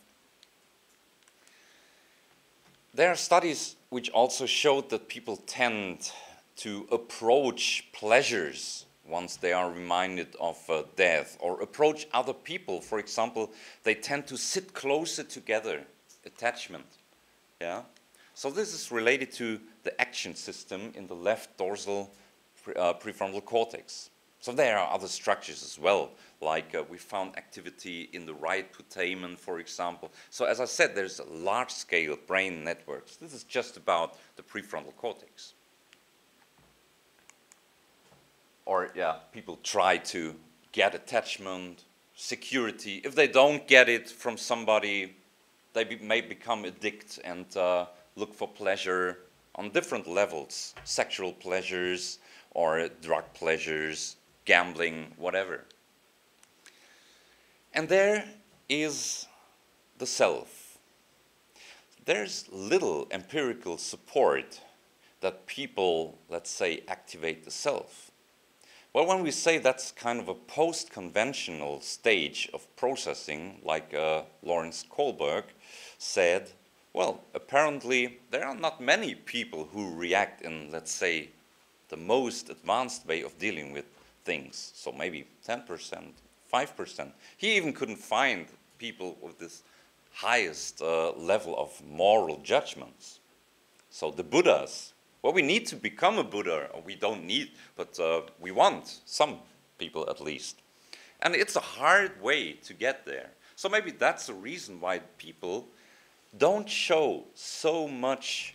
There are studies which also showed that people tend to approach pleasures once they are reminded of death, or approach other people. For example, they tend to sit closer together, attachment. Yeah. So this is related to the action system in the left dorsal prefrontal cortex. So there are other structures as well, like we found activity in the right putamen, for example. So as I said, there's large-scale brain networks. This is just about the prefrontal cortex. Or, yeah, people try to get attachment, security. If they don't get it from somebody, they may become addicted and look for pleasure on different levels, sexual pleasures, or drug pleasures, gambling, whatever. And there is the self. There's little empirical support that people, let's say, activate the self. Well, when we say that's kind of a post-conventional stage of processing, like Lawrence Kohlberg said, well, apparently there are not many people who react in, let's say, the most advanced way of dealing with things. So maybe 10%, 5%. He even couldn't find people with this highest level of moral judgments. So the Buddhas Well, we need to become a Buddha, or we don't need, but we want, some people at least. And it's a hard way to get there. So maybe that's the reason why people don't show so much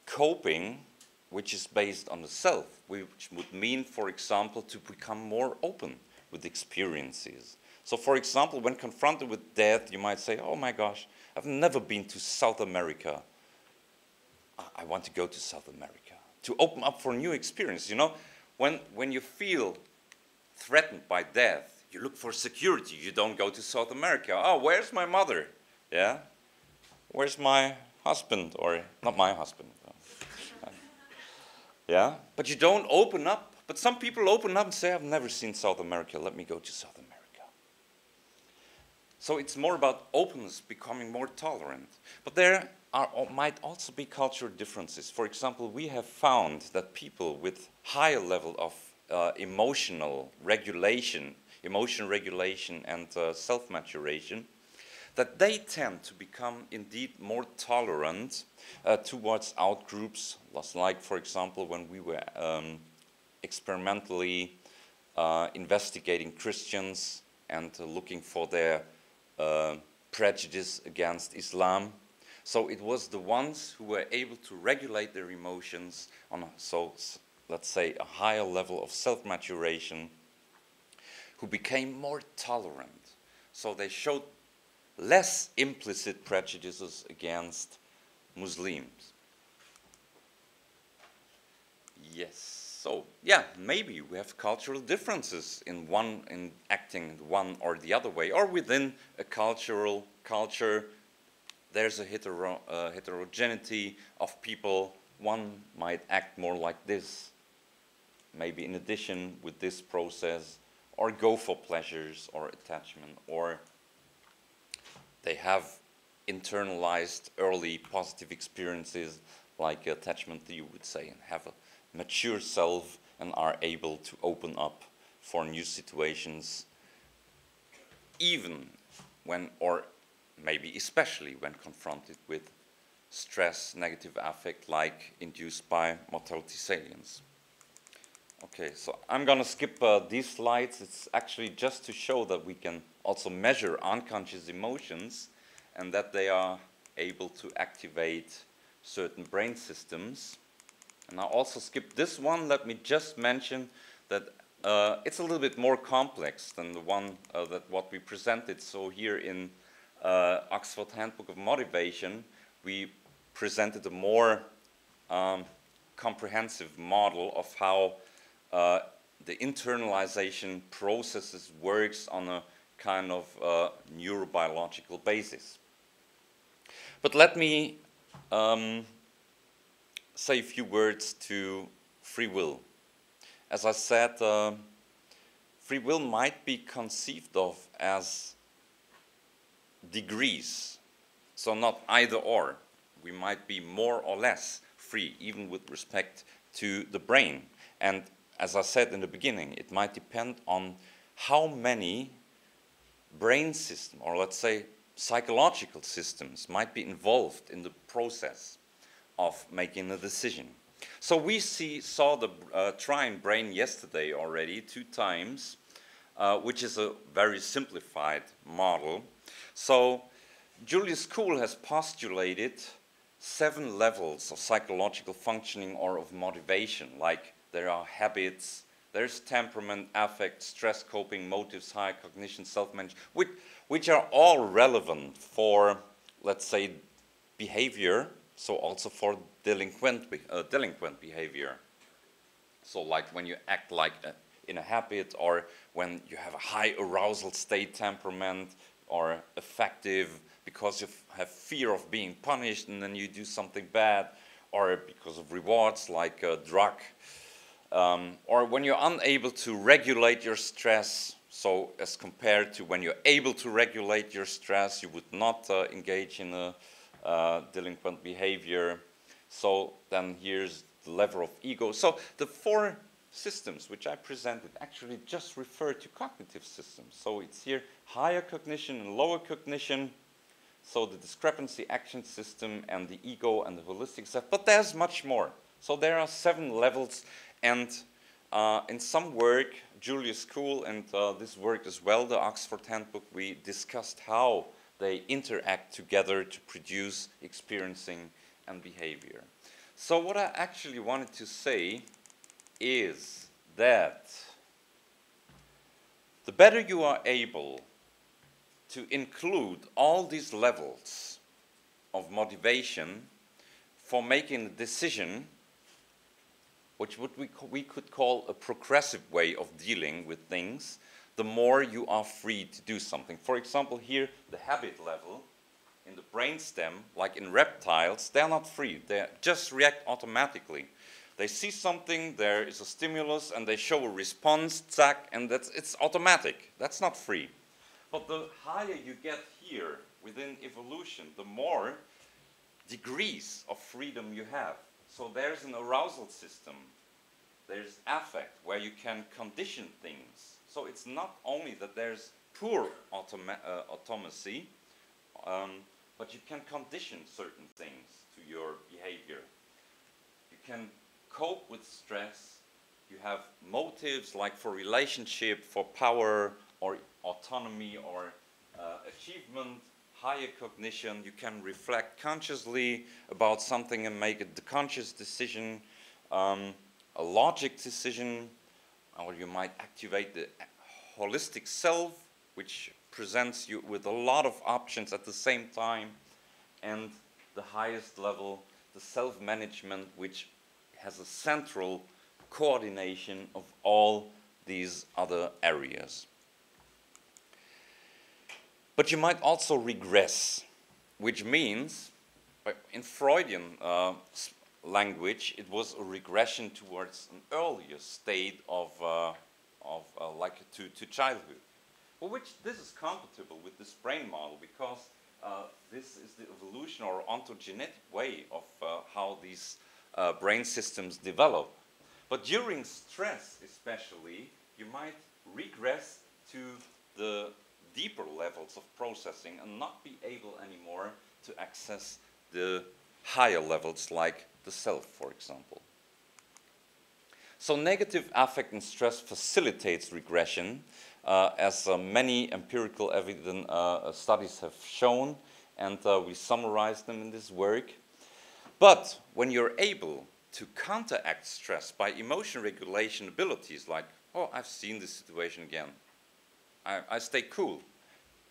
coping which is based on the self, which would mean, for example, to become more open with experiences. So, for example, when confronted with death, you might say, oh my gosh, I've never been to South America. I want to go to South America, to open up for new experience. You know, when you feel threatened by death, you look for security. You don't go to South America. Oh, where's my mother? Yeah? Where's my husband? Or not my husband. Yeah? But you don't open up. But some people open up and say, I've never seen South America. Let me go to South America. So it's more about openness, becoming more tolerant. But there might also be cultural differences. For example, we have found that people with higher level of emotional regulation and self-maturation, that they tend to become indeed more tolerant towards outgroups, like, for example, when we were experimentally investigating Christians and looking for their prejudice against Islam. So it was the ones who were able to regulate their emotions on, let's say, a higher level of self-maturation, who became more tolerant. So they showed less implicit prejudices against Muslims. Yes, so yeah, maybe we have cultural differences in acting one or the other way, or within a culture, there's a heterogeneity of people. One might act more like this, maybe in addition with this process, or go for pleasures or attachment, or they have internalized early positive experiences like attachment, you would say, and have a mature self and are able to open up for new situations, even when, or maybe especially when confronted with stress, negative affect, like induced by mortality salience. Okay, so I'm going to skip these slides. It's actually just to show that we can also measure unconscious emotions and that they are able to activate certain brain systems. And I'll also skip this one. Let me just mention that it's a little bit more complex than the one that what we presented. So here in Oxford Handbook of Motivation, we presented a more comprehensive model of how the internalization processes works on a kind of neurobiological basis. But let me say a few words to free will. As I said, free will might be conceived of as degrees, so not either or. We might be more or less free, even with respect to the brain. And as I said in the beginning, it might depend on how many brain systems, or let's say psychological systems, might be involved in the process of making a decision. So we saw the trying brain yesterday already 2 times, which is a very simplified model. So Julius Kuhl has postulated 7 levels of psychological functioning or of motivation, like there are habits, there's temperament, affect, stress coping, motives, higher cognition, self-management, which are all relevant for, let's say, behavior, so also for delinquent behavior. So like when you act like in a habit, or when you have a high arousal state temperament, or affective because you have fear of being punished and then you do something bad, or because of rewards like a drug, or when you're unable to regulate your stress. So as compared to when you're able to regulate your stress, you would not engage in a delinquent behavior. So then here's the level of ego. So the 4 systems which I presented actually just refer to cognitive systems. So it's here higher cognition and lower cognition. so the discrepancy action system and the ego and the holistic self, but there's much more. So there are 7 levels, and in some work, Julius Kuhl and this work as well, the Oxford Handbook, we discussed how they interact together to produce experiencing and behavior. So what I actually wanted to say is that the better you are able to include all these levels of motivation for making a decision, which we could call a progressive way of dealing with things, the more you are free to do something. For example, here, the habit level in the brainstem, like in reptiles, they're not free. They just react automatically. They see something, there is a stimulus, and they show a response, zack, and it's automatic. That's not free. But the higher you get here within evolution, the more degrees of freedom you have. So there's an arousal system. There's affect, where you can condition things. So it's not only that there's pure automacy, but you can condition certain things to your behavior. You can cope with stress. You have motives like for relationship, for power, or autonomy, or achievement, higher cognition. You can reflect consciously about something and make a conscious decision, a logic decision, or you might activate the holistic self, which presents you with a lot of options at the same time, and the highest level, the self-management, which has a central coordination of all these other areas. But you might also regress, which means, in Freudian language, it was a regression towards an earlier state of like to childhood. For which this is compatible with this brain model, because this is the evolution or ontogenetic way of how these brain systems develop. But during stress especially, you might regress to the deeper levels of processing and not be able anymore to access the higher levels like the self, for example. So negative affect and stress facilitates regression, as many empirical evidence studies have shown, and we summarize them in this work. But when you're able to counteract stress by emotion regulation abilities like, oh, I've seen this situation again, I stay cool,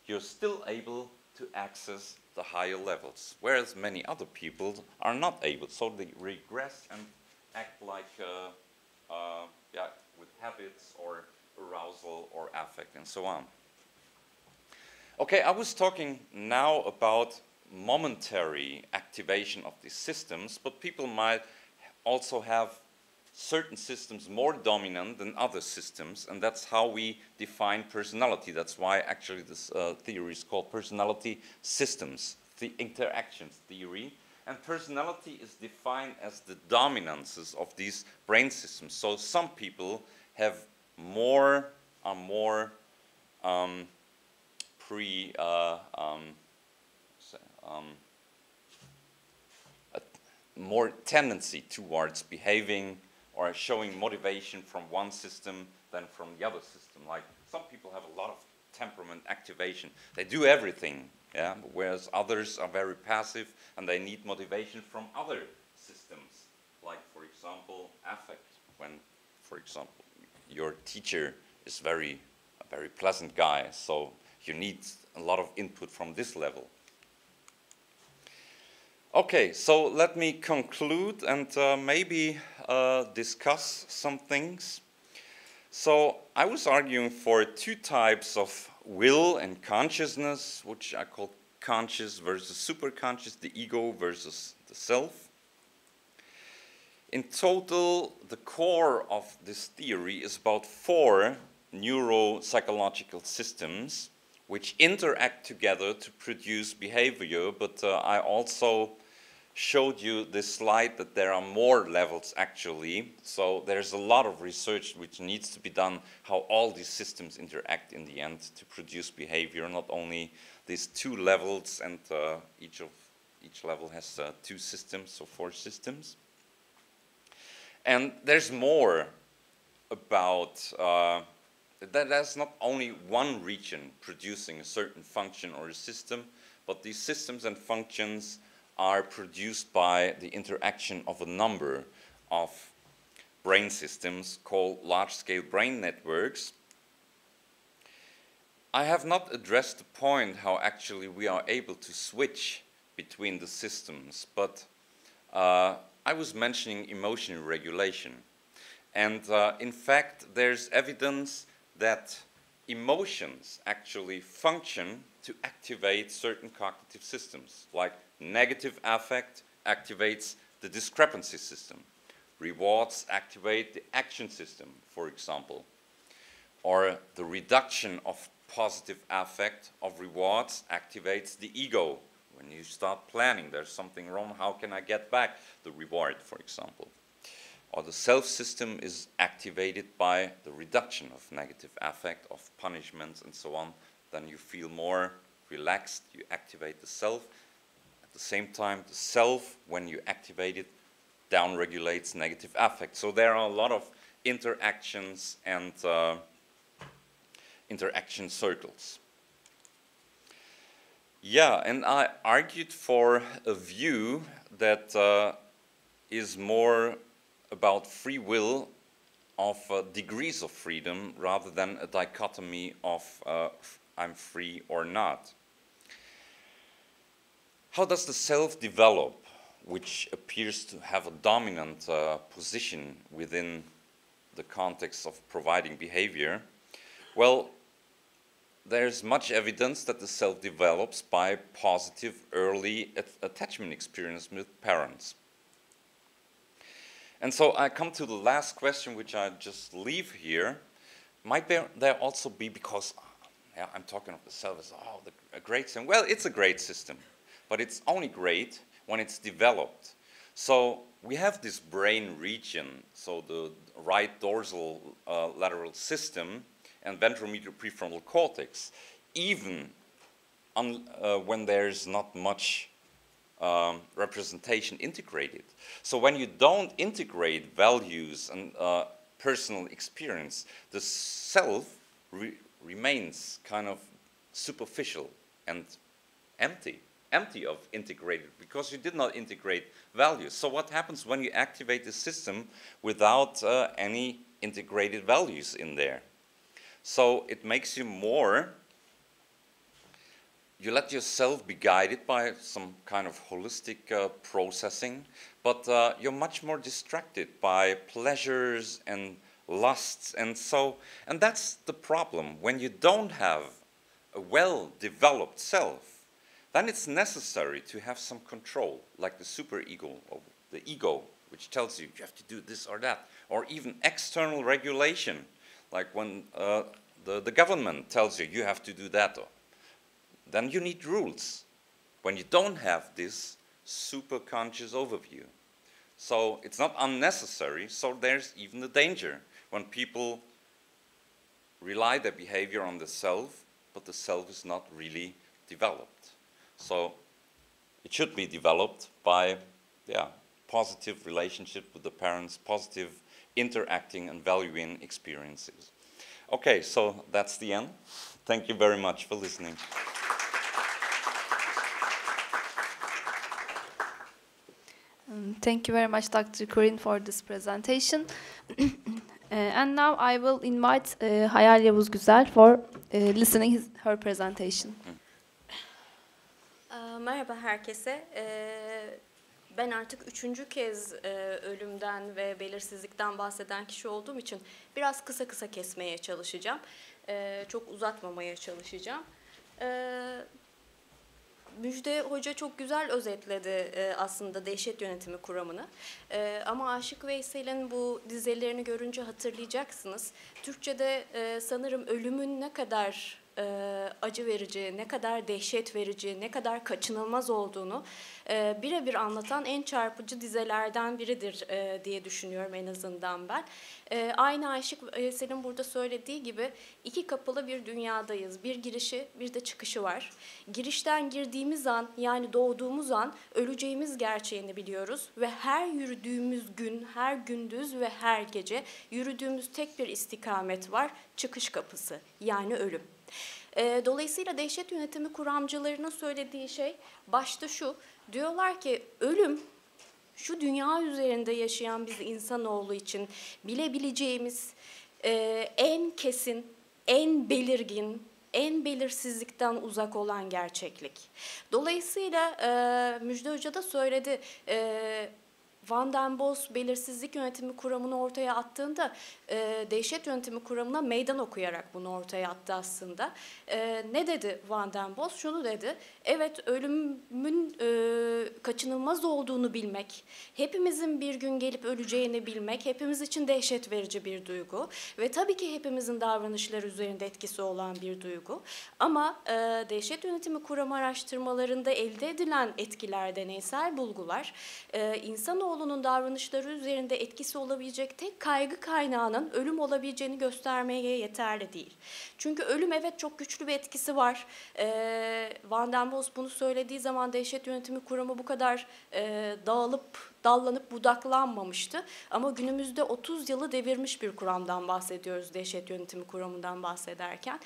you're still able to access the higher levels, whereas many other people are not able. So they regress and act like, with habits or arousal or affect and so on. Okay, I was talking now about momentary activation of these systems, but people might also have certain systems more dominant than other systems, and that's how we define personality. That's why actually this theory is called personality systems, the interactions theory. And personality is defined as the dominances of these brain systems. So some people have more more tendency towards behaving or showing motivation from one system than from the other system. Like some people have a lot of temperament activation. They do everything, yeah, whereas others are very passive and they need motivation from other systems. Like, for example, affect. When, for example, your teacher is a very pleasant guy, so you need a lot of input from this level. Okay, so let me conclude and maybe discuss some things. So I was arguing for 2 types of will and consciousness, which I call conscious versus superconscious, the ego versus the self. In total, the core of this theory is about 4 neuropsychological systems which interact together to produce behavior, but I also showed you this slide that there are more levels actually. So there's a lot of research which needs to be done, how all these systems interact in the end to produce behavior, not only these two levels, and each level has two systems, so 4 systems. And there's more about that. There's not only one region producing a certain function or a system, but these systems and functions are produced by the interaction of a number of brain systems called large-scale brain networks. I have not addressed the point how actually we are able to switch between the systems, but I was mentioning emotion regulation. And in fact, there's evidence that emotions actually function to activate certain cognitive systems, like negative affect activates the discrepancy system. Rewards activate the action system, for example. Or the reduction of positive affect of rewards activates the ego. When you start planning, there's something wrong, how can I get back the reward, for example. Or the self system is activated by the reduction of negative affect, of punishments and so on. Then you feel more relaxed, you activate the self. At the same time, the self, when you activate it, downregulates negative affect. So there are a lot of interactions and interaction circles. Yeah, and I argued for a view that is more about free will of degrees of freedom rather than a dichotomy of I'm free or not. How does the self develop, which appears to have a dominant position within the context of providing behavior? Well, there's much evidence that the self develops by positive early attachment experience with parents. And so I come to the last question, which I just leave here. Might there also be, because yeah, I'm talking of the self as a great system. Well, it's a great system, but it's only great when it's developed. So we have this brain region, so the right dorsal lateral system and ventromedial prefrontal cortex, even when there's not much representation integrated. So when you don't integrate values and personal experience, the self remains kind of superficial and empty of integrated, because you did not integrate values. So what happens when you activate the system without any integrated values in there? So it makes you more, you let yourself be guided by some kind of holistic processing, but you're much more distracted by pleasures and lusts, and that's the problem. When you don't have a well-developed self, then it's necessary to have some control, like the superego or the ego, which tells you have to do this or that, or even external regulation, like when the government tells you have to do that. Then you need rules when you don't have this super conscious overview. So it's not unnecessary, so there's even the danger when people rely their behavior on the self, but the self is not really developed. So it should be developed by positive relationship with the parents, positive interacting and valuing experiences. Okay, so that's the end. Thank you very much for listening. Thank you very much, Dr. Corinne, for this presentation. And now I will invite Hayal Yavuz Güzel for listening her presentation. Merhaba herkese. Ben artık 3. kez ölümden ve belirsizlikten bahseden kişi olduğum için biraz kısa kesmeye çalışacağım. Çok uzatmamaya çalışacağım. Müjde Hoca çok güzel özetledi aslında dehşet yönetimi kuramını. Ama Aşık Veysel'in bu dizelerini görünce hatırlayacaksınız. Türkçe'de sanırım ölümün ne kadar acı verici, ne kadar dehşet verici, ne kadar kaçınılmaz olduğunu birebir anlatan en çarpıcı dizelerden biridir diye düşünüyorum en azından ben. Aynı Aşık Veysel'in burada söylediği gibi iki kapılı bir dünyadayız. Bir girişi, bir de çıkışı var. Girişten girdiğimiz an, yani doğduğumuz an öleceğimiz gerçeğini biliyoruz ve her yürüdüğümüz gün, her gündüz ve her gece yürüdüğümüz tek bir istikamet var, çıkış kapısı, yani ölüm. Dolayısıyla dehşet yönetimi kuramcılarının söylediği şey başta şu, diyorlar ki ölüm şu dünya üzerinde yaşayan biz insanoğlu için bilebileceğimiz en kesin, en belirgin, en belirsizlikten uzak olan gerçeklik. Dolayısıyla Müjde Hoca da söyledi, Van den Bos belirsizlik yönetimi kuramını ortaya attığında dehşet yönetimi kuramına meydan okuyarak bunu ortaya attı aslında. Ne dedi Van den Bos? Şunu dedi, evet ölümün kaçınılmaz olduğunu bilmek, hepimizin bir gün gelip öleceğini bilmek, hepimiz için dehşet verici bir duygu ve tabii ki hepimizin davranışları üzerinde etkisi olan bir duygu. Ama dehşet yönetimi kuramı araştırmalarında elde edilen etkiler, deneysel bulgular, insanoğlunun davranışları üzerinde etkisi olabilecek tek kaygı kaynağının ölüm olabileceğini göstermeye yeterli değil. Çünkü ölüm evet çok güçlü bir etkisi var. Van den Bos bunu söylediği zaman dehşet yönetimi kuramı bu kadar dallanıp budaklanmamıştı. Ama günümüzde 30 yılı devirmiş bir kuramdan bahsediyoruz dehşet yönetimi kuramından bahsederken.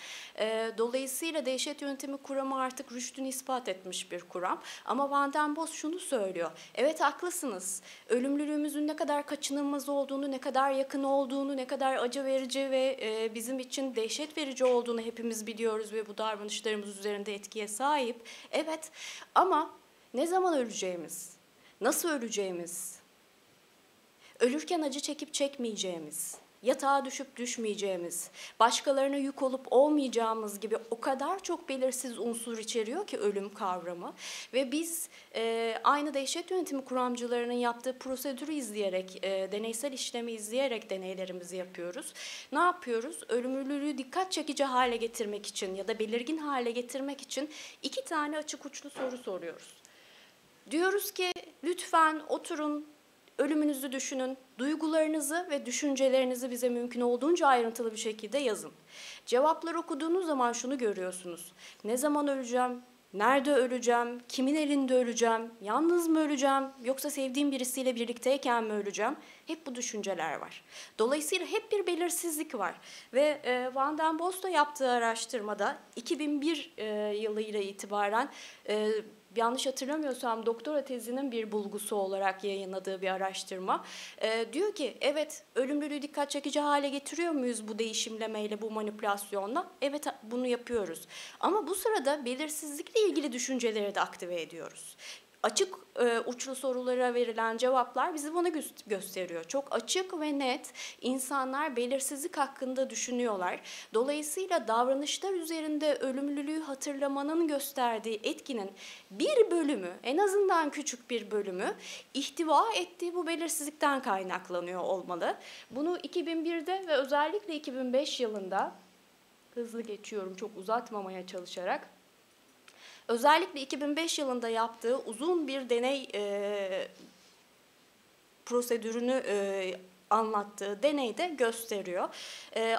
Dolayısıyla dehşet yönetimi kuramı artık rüştünü ispat etmiş bir kuram. Ama Van den Bos şunu söylüyor. Evet haklısınız. Ölümlülüğümüzün ne kadar kaçınılmaz olduğunu, ne kadar yakın olduğunu, ne kadar acı verici ve bizim için dehşet verici olduğunu hepimiz biliyoruz ve bu davranışlarımız üzerinde etkiye sahip. Evet ama ne zaman öleceğimiz, nasıl öleceğimiz, ölürken acı çekip çekmeyeceğimiz, yatağa düşüp düşmeyeceğimiz, başkalarına yük olup olmayacağımız gibi o kadar çok belirsiz unsur içeriyor ki ölüm kavramı. Ve biz aynı dehşet yönetimi kuramcılarının yaptığı prosedürü izleyerek, deneysel işlemi izleyerek deneylerimizi yapıyoruz. Ne yapıyoruz? Ölümlülüğü dikkat çekici hale getirmek için ya da belirgin hale getirmek için 2 tane açık uçlu soru soruyoruz. Diyoruz ki lütfen oturun, ölümünüzü düşünün, duygularınızı ve düşüncelerinizi bize mümkün olduğunca ayrıntılı bir şekilde yazın. Cevapları okuduğunuz zaman şunu görüyorsunuz. Ne zaman öleceğim? Nerede öleceğim? Kimin elinde öleceğim? Yalnız mı öleceğim? Yoksa sevdiğim birisiyle birlikteyken mi öleceğim? Hep bu düşünceler var. Dolayısıyla hep bir belirsizlik var. Ve Van den Bos'ta yaptığı araştırmada 2001 yılıyla itibaren yanlış hatırlamıyorsam doktora tezinin bir bulgusu olarak yayınladığı bir araştırma. Diyor ki evet ölümlülüğü dikkat çekici hale getiriyor muyuz bu değişimlemeyle, bu manipülasyonla? Evet bunu yapıyoruz. Ama bu sırada belirsizlikle ilgili düşünceleri de aktive ediyoruz. Açık uçlu sorulara verilen cevaplar bizi buna gösteriyor. Çok açık ve net insanlar belirsizlik hakkında düşünüyorlar. Dolayısıyla davranışlar üzerinde ölümlülüğü hatırlamanın gösterdiği etkinin bir bölümü, en azından küçük bir bölümü ihtiva ettiği bu belirsizlikten kaynaklanıyor olmalı. Bunu 2001'de ve özellikle 2005 yılında, hızlı geçiyorum çok uzatmamaya çalışarak, özellikle 2005 yılında yaptığı uzun bir deney prosedürünü anlattığı deneyde gösteriyor.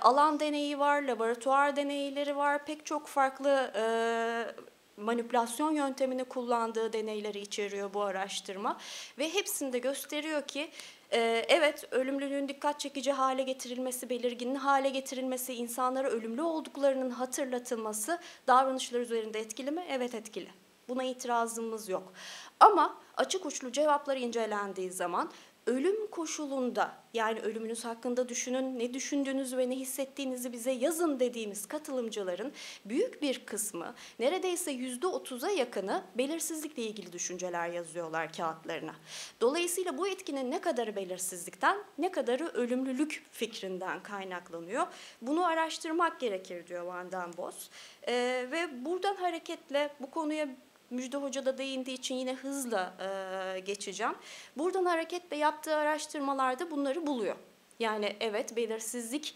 Alan deneyi var, laboratuvar deneyleri var, pek çok farklı manipülasyon yöntemini kullandığı deneyleri içeriyor bu araştırma. Ve hepsinde gösteriyor ki evet ölümlülüğün dikkat çekici hale getirilmesi, belirgin hale getirilmesi, insanlara ölümlü olduklarının hatırlatılması davranışlar üzerinde etkili mi? Evet etkili. Buna itirazımız yok. Ama açık uçlu cevaplar incelendiği zaman ölüm koşulunda, yani ölümünüz hakkında düşünün, ne düşündüğünüzü ve ne hissettiğinizi bize yazın dediğimiz katılımcıların büyük bir kısmı, neredeyse %30'a yakını belirsizlikle ilgili düşünceler yazıyorlar kağıtlarına. Dolayısıyla bu etkinin ne kadarı belirsizlikten, ne kadarı ölümlülük fikrinden kaynaklanıyor. Bunu araştırmak gerekir diyor Van den Bos. Ve buradan hareketle bu konuya Müjde Hoca da değindiği için yine hızla geçeceğim. Buradan hareketle yaptığı araştırmalarda bunları buluyor. Yani evet, belirsizlik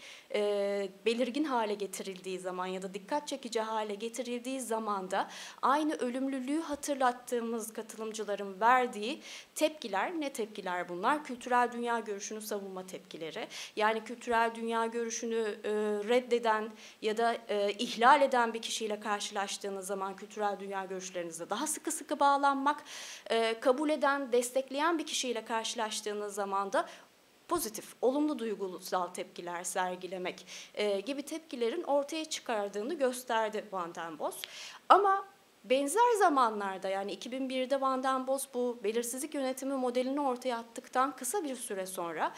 belirgin hale getirildiği zaman ya da dikkat çekici hale getirildiği zaman da aynı ölümlülüğü hatırlattığımız katılımcıların verdiği tepkiler, ne tepkiler bunlar? Kültürel dünya görüşünü savunma tepkileri. Yani kültürel dünya görüşünü reddeden ya da ihlal eden bir kişiyle karşılaştığınız zaman kültürel dünya görüşlerinize daha sıkı sıkı bağlanmak, kabul eden, destekleyen bir kişiyle karşılaştığınız zaman da pozitif, olumlu duygusal tepkiler sergilemek gibi tepkilerin ortaya çıkardığını gösterdi Van den Bos. Ama benzer zamanlarda, yani 2001'de Van den Bos bu belirsizlik yönetimi modelini ortaya attıktan kısa bir süre sonra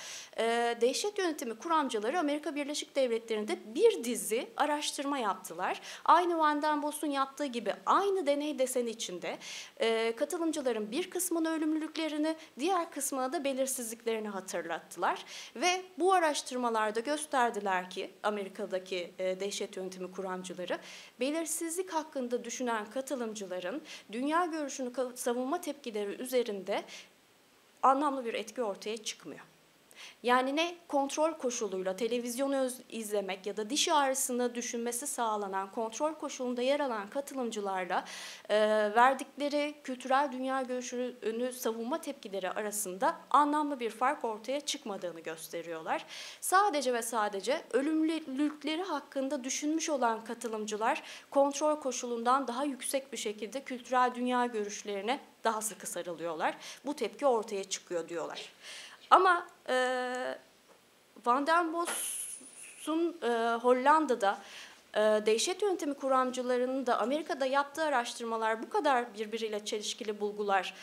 dehşet yönetimi kuramcıları Amerika Birleşik Devletleri'nde bir dizi araştırma yaptılar. Aynı Van den Bos'un yaptığı gibi aynı deney deseni içinde katılımcıların bir kısmına ölümlülüklerini, diğer kısmına da belirsizliklerini hatırlattılar. Ve bu araştırmalarda gösterdiler ki Amerika'daki dehşet yönetimi kuramcıları belirsizlik hakkında düşünen katılımcıların dünya görüşünü savunma tepkileri üzerinde anlamlı bir etki ortaya çıkmıyor. Yani ne kontrol koşuluyla televizyonu izlemek ya da diş ağrısını düşünmesi sağlanan kontrol koşulunda yer alan katılımcılarla verdikleri kültürel dünya görüşünü savunma tepkileri arasında anlamlı bir fark ortaya çıkmadığını gösteriyorlar. Sadece ve sadece ölümlülükleri hakkında düşünmüş olan katılımcılar kontrol koşulundan daha yüksek bir şekilde kültürel dünya görüşlerine daha sıkı sarılıyorlar. Bu tepki ortaya çıkıyor diyorlar. Ama Van den Bos'un Hollanda'da dehşet yöntemi kuramcılarının da Amerika'da yaptığı araştırmalar bu kadar birbiriyle çelişkili bulgular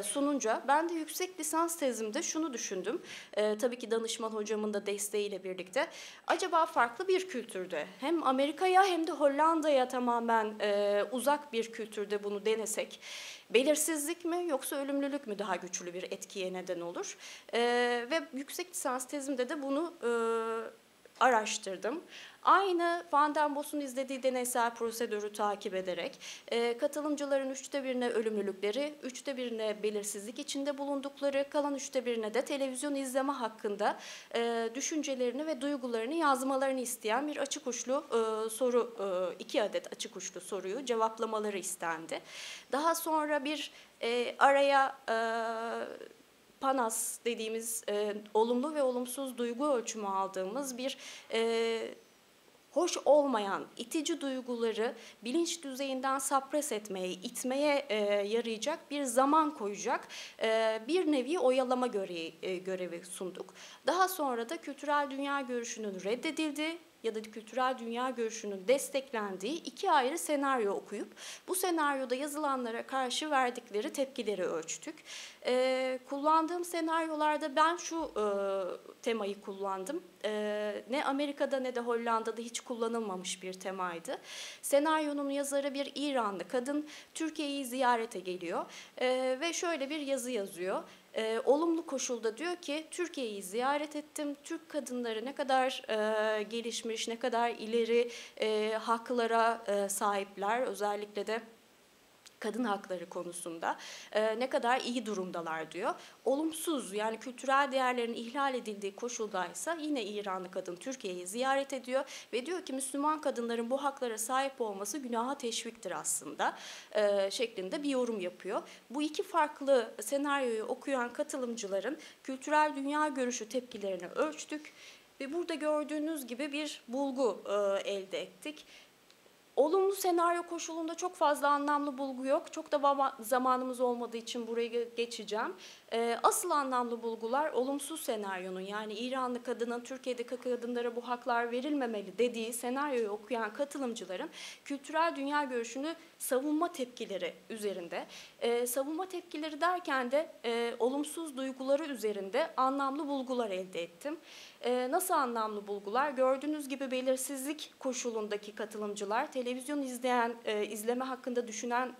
sununca ben de yüksek lisans tezimde şunu düşündüm. Tabii ki danışman hocamın da desteğiyle birlikte. Acaba farklı bir kültürde hem Amerika'ya hem de Hollanda'ya tamamen uzak bir kültürde bunu denesek, belirsizlik mi yoksa ölümlülük mü daha güçlü bir etkiye neden olur? Ve yüksek lisans tezimde de bunu araştırdım. Aynı Van den Bos'un izlediği deneysel prosedürü takip ederek katılımcıların 1/3'ine ölümlülükleri, 1/3'ine belirsizlik içinde bulundukları, kalan 1/3'ine de televizyon izleme hakkında düşüncelerini ve duygularını yazmalarını isteyen bir açık uçlu soru, 2 adet açık uçlu soruyu cevaplamaları istendi. Daha sonra bir araya PANAS dediğimiz olumlu ve olumsuz duygu ölçümü aldığımız bir hoş olmayan itici duyguları bilinç düzeyinden suppress etmeye, itmeye yarayacak bir zaman koyacak bir nevi oyalama görevi sunduk. Daha sonra da kültürel dünya görüşünün reddedildiği ya da kültürel dünya görüşünün desteklendiği 2 ayrı senaryo okuyup bu senaryoda yazılanlara karşı verdikleri tepkileri ölçtük. Kullandığım senaryolarda ben şu temayı kullandım. Ne Amerika'da ne de Hollanda'da hiç kullanılmamış bir temaydı. Senaryonun yazarı bir İranlı kadın Türkiye'yi ziyarete geliyor ve şöyle bir yazı yazıyor. Olumlu koşulda diyor ki Türkiye'yi ziyaret ettim. Türk kadınları ne kadar gelişmiş, ne kadar ileri haklara sahipler. Özellikle de kadın hakları konusunda ne kadar iyi durumdalar diyor. Olumsuz, yani kültürel değerlerin ihlal edildiği koşuldaysa yine İranlı kadın Türkiye'yi ziyaret ediyor ve diyor ki Müslüman kadınların bu haklara sahip olması günaha teşviktir aslında şeklinde bir yorum yapıyor. Bu 2 farklı senaryoyu okuyan katılımcıların kültürel dünya görüşü tepkilerini ölçtük ve burada gördüğünüz gibi bir bulgu elde ettik. Olumlu senaryo koşulunda çok fazla anlamlı bulgu yok. Çok da zamanımız olmadığı için buraya geçeceğim. Asıl anlamlı bulgular olumsuz senaryonun, yani İranlı kadının Türkiye'deki kadınlara bu haklar verilmemeli dediği senaryoyu okuyan katılımcıların kültürel dünya görüşünü savunma tepkileri üzerinde. Savunma tepkileri derken de olumsuz duyguları üzerinde anlamlı bulgular elde ettim. Nasıl anlamlı bulgular? Gördüğünüz gibi belirsizlik koşulundaki katılımcılar, televizyon izleme hakkında düşünen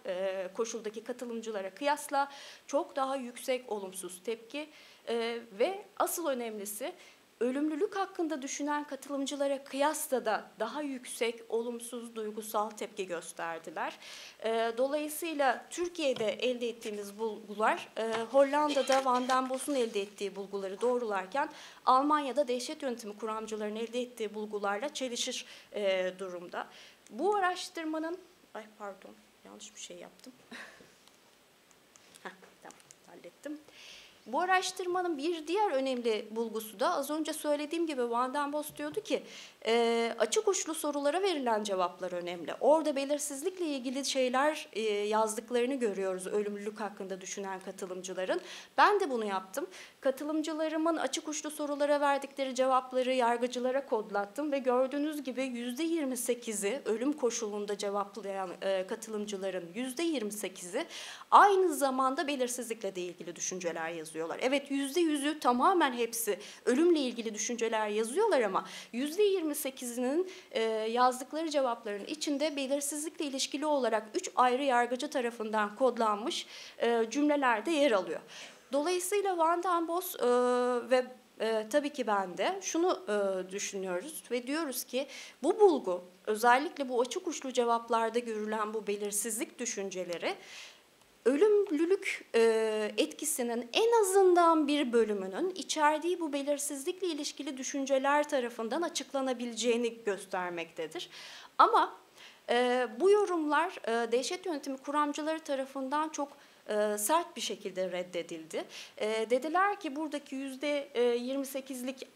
koşuldaki katılımcılara kıyasla çok daha yüksek olumsuz tepki ve asıl önemlisi ölümlülük hakkında düşünen katılımcılara kıyasla da daha yüksek olumsuz duygusal tepki gösterdiler. Dolayısıyla Türkiye'de elde ettiğimiz bulgular, Hollanda'da Van den Bos'un elde ettiği bulguları doğrularken Almanya'da dehşet yönetimi kuramcıların elde ettiği bulgularla çelişir durumda. Bu araştırmanın, yanlış bir şey yaptım. Tamam, hallettim. Bu araştırmanın bir diğer önemli bulgusu da az önce söylediğim gibi Van den Bos diyordu ki açık uçlu sorulara verilen cevaplar önemli. Orada belirsizlikle ilgili şeyler yazdıklarını görüyoruz ölümlülük hakkında düşünen katılımcıların. Ben de bunu yaptım. Katılımcılarımın açık uçlu sorulara verdikleri cevapları yargıcılara kodlattım ve gördüğünüz gibi %28'i ölüm koşulunda cevaplayan katılımcıların %28'i aynı zamanda belirsizlikle de ilgili düşünceler yazıyorlar. Evet, %100'ü tamamen hepsi ölümle ilgili düşünceler yazıyorlar ama %28'inin yazdıkları cevapların içinde belirsizlikle ilişkili olarak 3 ayrı yargıcı tarafından kodlanmış cümleler de yer alıyor. Dolayısıyla Van den Bos ve tabii ki ben de şunu düşünüyoruz ve diyoruz ki bu bulgu, özellikle bu açık uçlu cevaplarda görülen bu belirsizlik düşünceleri ölümlülük etkisinin en azından bir bölümünün içerdiği bu belirsizlikle ilişkili düşünceler tarafından açıklanabileceğini göstermektedir. Ama bu yorumlar dehşet yönetimi kuramcıları tarafından çok sert bir şekilde reddedildi. Dediler ki buradaki %28'lik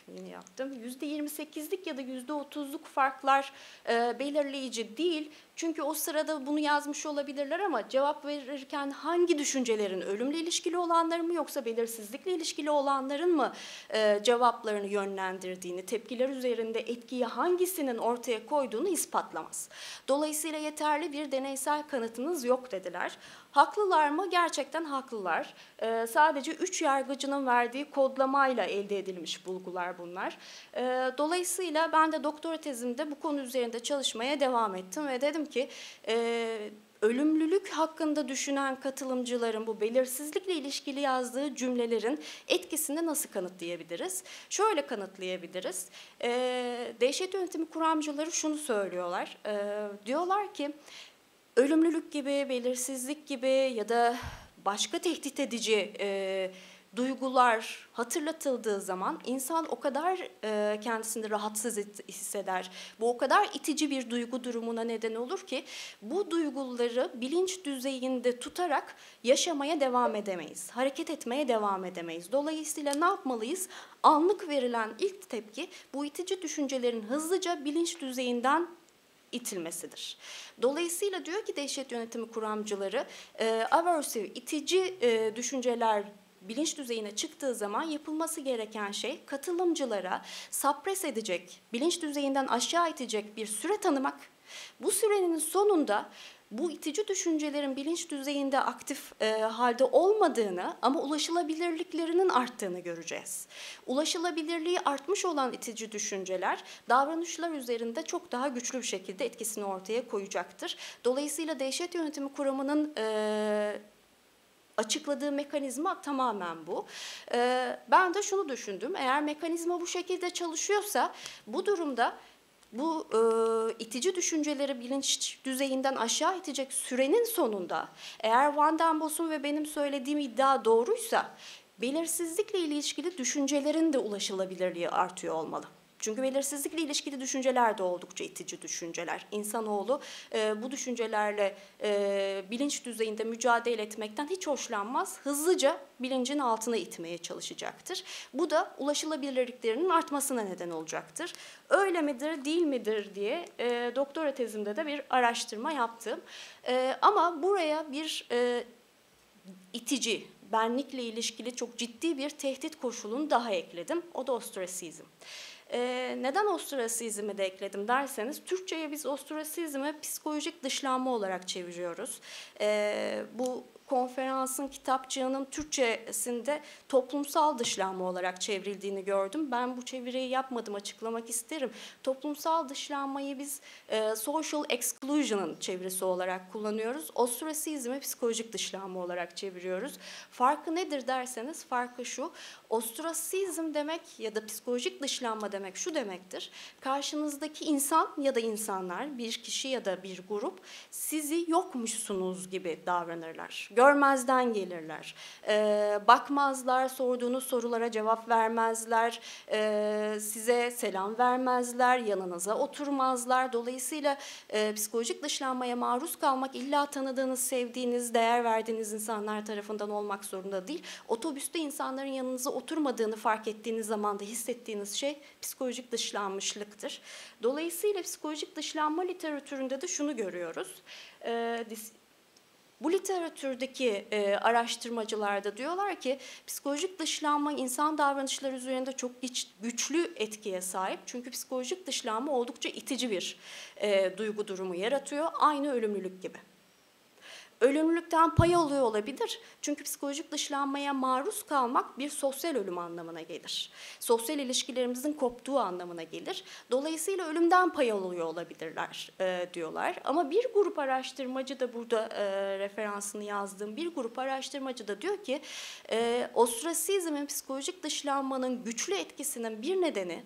%28'lik ya da %30'luk farklar belirleyici değil. Çünkü o sırada bunu yazmış olabilirler ama cevap verirken hangi düşüncelerin ölümle ilişkili olanların mı yoksa belirsizlikle ilişkili olanların mı cevaplarını yönlendirdiğini, tepkiler üzerinde etkiyi hangisinin ortaya koyduğunu ispatlamaz. Dolayısıyla yeterli bir deneysel kanıtınız yok dediler. Haklılar mı? Gerçekten haklılar. Sadece 3 yargıcının verdiği kodlamayla elde edilmiş bulgular bunlar. Dolayısıyla ben de doktora tezimde bu konu üzerinde çalışmaya devam ettim ve dedim ki ölümlülük hakkında düşünen katılımcıların bu belirsizlikle ilişkili yazdığı cümlelerin etkisini nasıl kanıtlayabiliriz? Şöyle kanıtlayabiliriz. Dehşet yönetimi kuramcıları şunu söylüyorlar. Diyorlar ki ölümlülük gibi, belirsizlik gibi ya da başka tehdit edici duygular hatırlatıldığı zaman insan o kadar kendisini rahatsız hisseder. Bu o kadar itici bir duygu durumuna neden olur ki bu duyguları bilinç düzeyinde tutarak yaşamaya devam edemeyiz. Hareket etmeye devam edemeyiz. Dolayısıyla ne yapmalıyız? Anlık verilen ilk tepki bu itici düşüncelerin hızlıca bilinç düzeyinden itilmesidir. Dolayısıyla diyor ki dehşet yönetimi kuramcıları aversive, itici düşünceler bilinç düzeyine çıktığı zaman yapılması gereken şey katılımcılara sapres edecek, bilinç düzeyinden aşağı itecek bir süre tanımak. Bu sürenin sonunda bu itici düşüncelerin bilinç düzeyinde aktif halde olmadığını ama ulaşılabilirliklerinin arttığını göreceğiz. Ulaşılabilirliği artmış olan itici düşünceler davranışlar üzerinde çok daha güçlü bir şekilde etkisini ortaya koyacaktır. Dolayısıyla dehşet yönetimi kuramının açıkladığı mekanizma tamamen bu. Ben de şunu düşündüm, eğer mekanizma bu şekilde çalışıyorsa bu durumda bu itici düşünceleri bilinç düzeyinden aşağı itecek sürenin sonunda eğer Van den Bos'un ve benim söylediğim iddia doğruysa belirsizlikle ilişkili düşüncelerin de ulaşılabilirliği artıyor olmalı. Çünkü belirsizlikle ilişkili düşünceler de oldukça itici düşünceler. İnsanoğlu bu düşüncelerle bilinç düzeyinde mücadele etmekten hiç hoşlanmaz. Hızlıca bilincin altına itmeye çalışacaktır. Bu da ulaşılabilirliklerinin artmasına neden olacaktır. Öyle midir, değil midir diye doktora tezimde de bir araştırma yaptım. Ama buraya bir itici, benlikle ilişkili çok ciddi bir tehdit koşulunu daha ekledim. O da ostrasizm. Neden ostrasizmi de ekledim derseniz, Türkçe'ye biz ostrasizmi psikolojik dışlanma olarak çeviriyoruz. Bu konferansın kitapçığının Türkçesinde toplumsal dışlanma olarak çevrildiğini gördüm. Ben bu çeviriyi yapmadım, açıklamak isterim. Toplumsal dışlanmayı biz social exclusion'ın çevirisi olarak kullanıyoruz. Ostrasizmi psikolojik dışlanma olarak çeviriyoruz. Farkı nedir derseniz, farkı şu: ostrasizm demek ya da psikolojik dışlanma demek şu demektir: karşınızdaki insan ya da insanlar, bir kişi ya da bir grup sizi yokmuşsunuz gibi davranırlar. Görmezden gelirler. Bakmazlar, sorduğunuz sorulara cevap vermezler, size selam vermezler, yanınıza oturmazlar. Dolayısıyla psikolojik dışlanmaya maruz kalmak illa tanıdığınız, sevdiğiniz, değer verdiğiniz insanlar tarafından olmak zorunda değil. Otobüste insanların yanınıza oturmadığını fark ettiğiniz zaman da hissettiğiniz şey psikolojik dışlanmışlıktır. Dolayısıyla psikolojik dışlanma literatüründe de şunu görüyoruz. Bu literatürdeki araştırmacılar da diyorlar ki psikolojik dışlanma insan davranışları üzerinde çok güçlü etkiye sahip. Çünkü psikolojik dışlanma oldukça itici bir duygu durumu yaratıyor. Aynı ölümlülük gibi. Ölümlülükten pay alıyor olabilir. Çünkü psikolojik dışlanmaya maruz kalmak bir sosyal ölüm anlamına gelir. Sosyal ilişkilerimizin koptuğu anlamına gelir. Dolayısıyla ölümden pay alıyor olabilirler diyorlar. Ama bir grup araştırmacı da burada referansını yazdığım bir grup araştırmacı da diyor ki ostrasizmin, psikolojik dışlanmanın güçlü etkisinin bir nedeni,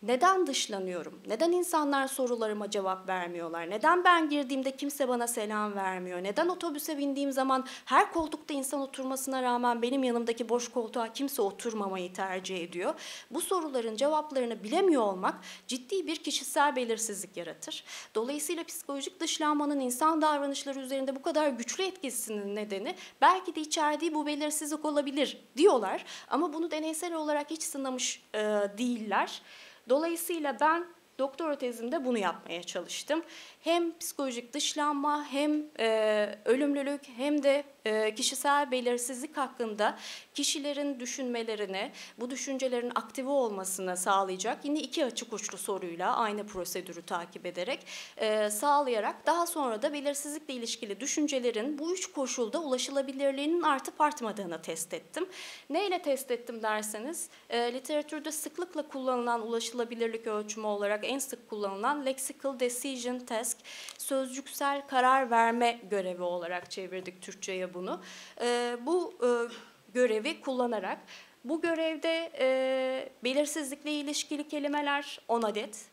neden dışlanıyorum? Neden insanlar sorularıma cevap vermiyorlar? Neden ben girdiğimde kimse bana selam vermiyor? Neden otobüse bindiğim zaman her koltukta insan oturmasına rağmen benim yanımdaki boş koltuğa kimse oturmamayı tercih ediyor? Bu soruların cevaplarını bilemiyor olmak ciddi bir kişisel belirsizlik yaratır. Dolayısıyla psikolojik dışlanmanın insan davranışları üzerinde bu kadar güçlü etkisinin nedeni belki de içerdiği bu belirsizlik olabilir diyorlar. Ama bunu deneysel olarak hiç sınamış değiller. Dolayısıyla ben doktora tezimde bunu yapmaya çalıştım. Hem psikolojik dışlanma, hem ölümlülük, hem de kişisel belirsizlik hakkında kişilerin düşünmelerini, bu düşüncelerin aktive olmasını sağlayacak yine iki açık uçlu soruyla aynı prosedürü takip ederek sağlayarak daha sonra da belirsizlikle ilişkili düşüncelerin bu üç koşulda ulaşılabilirliğinin artıp artmadığını test ettim. Neyle test ettim derseniz, literatürde sıklıkla kullanılan ulaşılabilirlik ölçümü olarak en sık kullanılan lexical decision task, sözcüksel karar verme görevi olarak çevirdik Türkçe'ye bunu. Bu görevi kullanarak, bu görevde belirsizlikle ilişkili kelimeler 10 adet,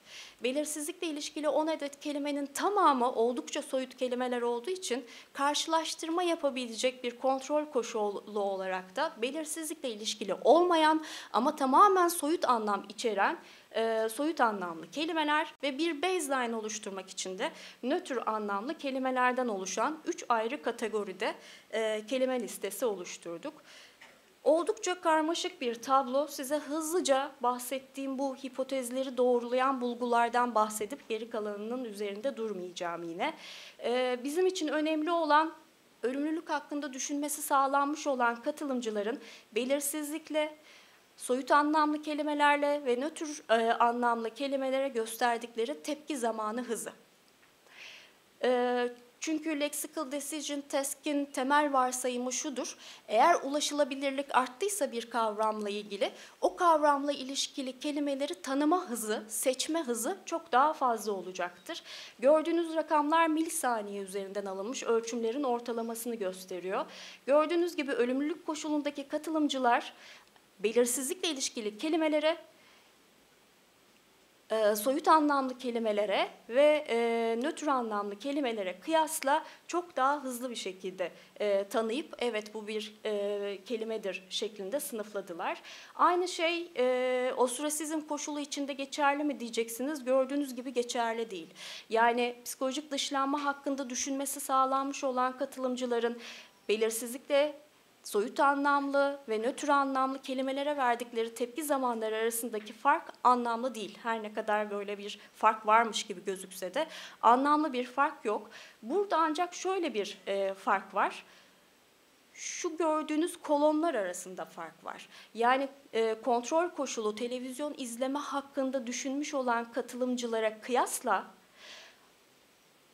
belirsizlikle ilişkili 10 adet kelimenin tamamı oldukça soyut kelimeler olduğu için karşılaştırma yapabilecek bir kontrol koşulu olarak da belirsizlikle ilişkili olmayan ama tamamen soyut anlam içeren soyut anlamlı kelimeler ve bir baseline oluşturmak için de nötr anlamlı kelimelerden oluşan 3 ayrı kategoride kelime listesi oluşturduk. Oldukça karmaşık bir tablo. Size hızlıca bahsettiğim bu hipotezleri doğrulayan bulgulardan bahsedip geri kalanının üzerinde durmayacağım yine. Bizim için önemli olan, ölümlülük hakkında düşünmesi sağlanmış olan katılımcıların belirsizlikle, soyut anlamlı kelimelerle ve nötr anlamlı kelimelere gösterdikleri tepki zamanı hızı. Çünkü lexical decision task'in temel varsayımı şudur: eğer ulaşılabilirlik arttıysa bir kavramla ilgili, o kavramla ilişkili kelimeleri tanıma hızı, seçme hızı çok daha fazla olacaktır. Gördüğünüz rakamlar milisaniye üzerinden alınmış ölçümlerin ortalamasını gösteriyor. Gördüğünüz gibi ölümlülük koşulundaki katılımcılar belirsizlikle ilişkili kelimelere, soyut anlamlı kelimelere ve nötr anlamlı kelimelere kıyasla çok daha hızlı bir şekilde tanıyıp evet bu bir kelimedir şeklinde sınıfladılar. Aynı şey ostrasizm koşulu içinde geçerli mi diyeceksiniz. Gördüğünüz gibi geçerli değil. Yani psikolojik dışlanma hakkında düşünmesi sağlanmış olan katılımcıların belirsizlikle soyut anlamlı ve nötr anlamlı kelimelere verdikleri tepki zamanları arasındaki fark anlamlı değil. Her ne kadar böyle bir fark varmış gibi gözükse de anlamlı bir fark yok. Burada ancak şöyle bir fark var. Şu gördüğünüz kolonlar arasında fark var. Yani kontrol koşulu televizyon izleme hakkında düşünmüş olan katılımcılara kıyasla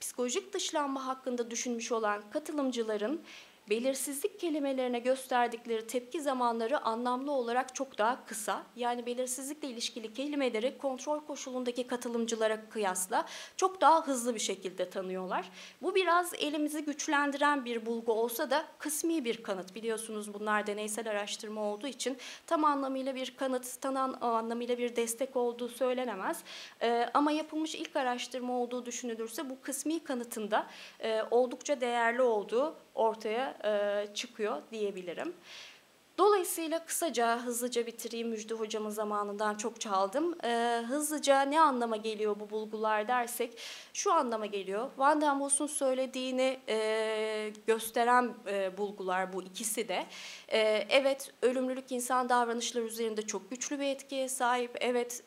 psikolojik dışlanma hakkında düşünmüş olan katılımcıların belirsizlik kelimelerine gösterdikleri tepki zamanları anlamlı olarak çok daha kısa. Yani belirsizlikle ilişkili kelimeleri kontrol koşulundaki katılımcılara kıyasla çok daha hızlı bir şekilde tanıyorlar. Bu biraz elimizi güçlendiren bir bulgu olsa da kısmi bir kanıt. Biliyorsunuz bunlar deneysel araştırma olduğu için tam anlamıyla bir kanıt, tam anlamıyla bir destek olduğu söylenemez. Ama yapılmış ilk araştırma olduğu düşünülürse bu kısmi kanıtın da oldukça değerli olduğu ortaya çıkıyor diyebilirim. Dolayısıyla kısaca, hızlıca bitireyim. Müjde hocamın zamanından çok çaldım. Hızlıca ne anlama geliyor bu bulgular dersek, şu anlama geliyor. Van den Boss'un söylediğini gösteren bulgular bu ikisi de. Evet, ölümlülük insan davranışları üzerinde çok güçlü bir etkiye sahip. Evet,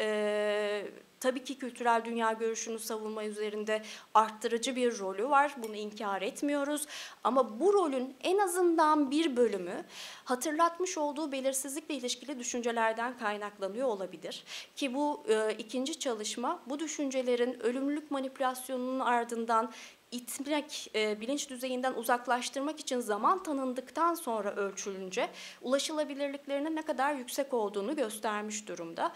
tabii ki kültürel dünya görüşünü savunma üzerinde arttırıcı bir rolü var. Bunu inkar etmiyoruz. Ama bu rolün en azından bir bölümü hatırlatmış olduğu belirsizlikle ilişkili düşüncelerden kaynaklanıyor olabilir. Ki bu ikinci çalışma bu düşüncelerin ölümlülük manipülasyonunun ardından itmek, bilinç düzeyinden uzaklaştırmak için zaman tanındıktan sonra ölçülünce ulaşılabilirliklerinin ne kadar yüksek olduğunu göstermiş durumda.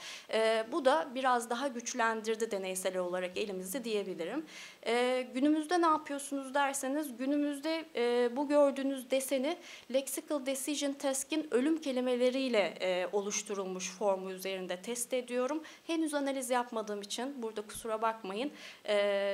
Bu da biraz daha güçlendirdi deneysel olarak elimizi diyebilirim. Günümüzde ne yapıyorsunuz derseniz, günümüzde bu gördüğünüz deseni Lexical Decision Task'in ölüm kelimeleriyle oluşturulmuş formu üzerinde test ediyorum. Henüz analiz yapmadığım için burada kusura bakmayın,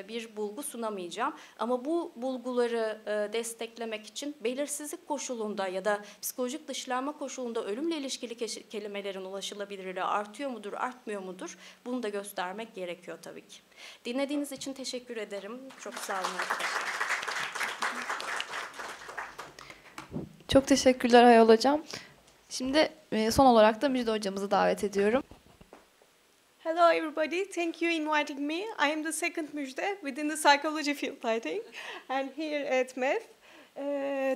bir bulgu sunamayacağım. Ama bu bulguları desteklemek için belirsizlik koşulunda ya da psikolojik dışlanma koşulunda ölümle ilişkili kelimelerin ulaşılabilirliği artıyor mudur, artmıyor mudur? Bunu da göstermek gerekiyor tabii ki. Dinlediğiniz için teşekkür ederim. Çok sağ olun arkadaşlar. Çok teşekkürler Ayol Hocam. Şimdi son olarak da Müjde Hocamızı davet ediyorum. Hello, everybody. Thank you inviting me. I am the second Müjde within the psychology field, I think, and here at MEF.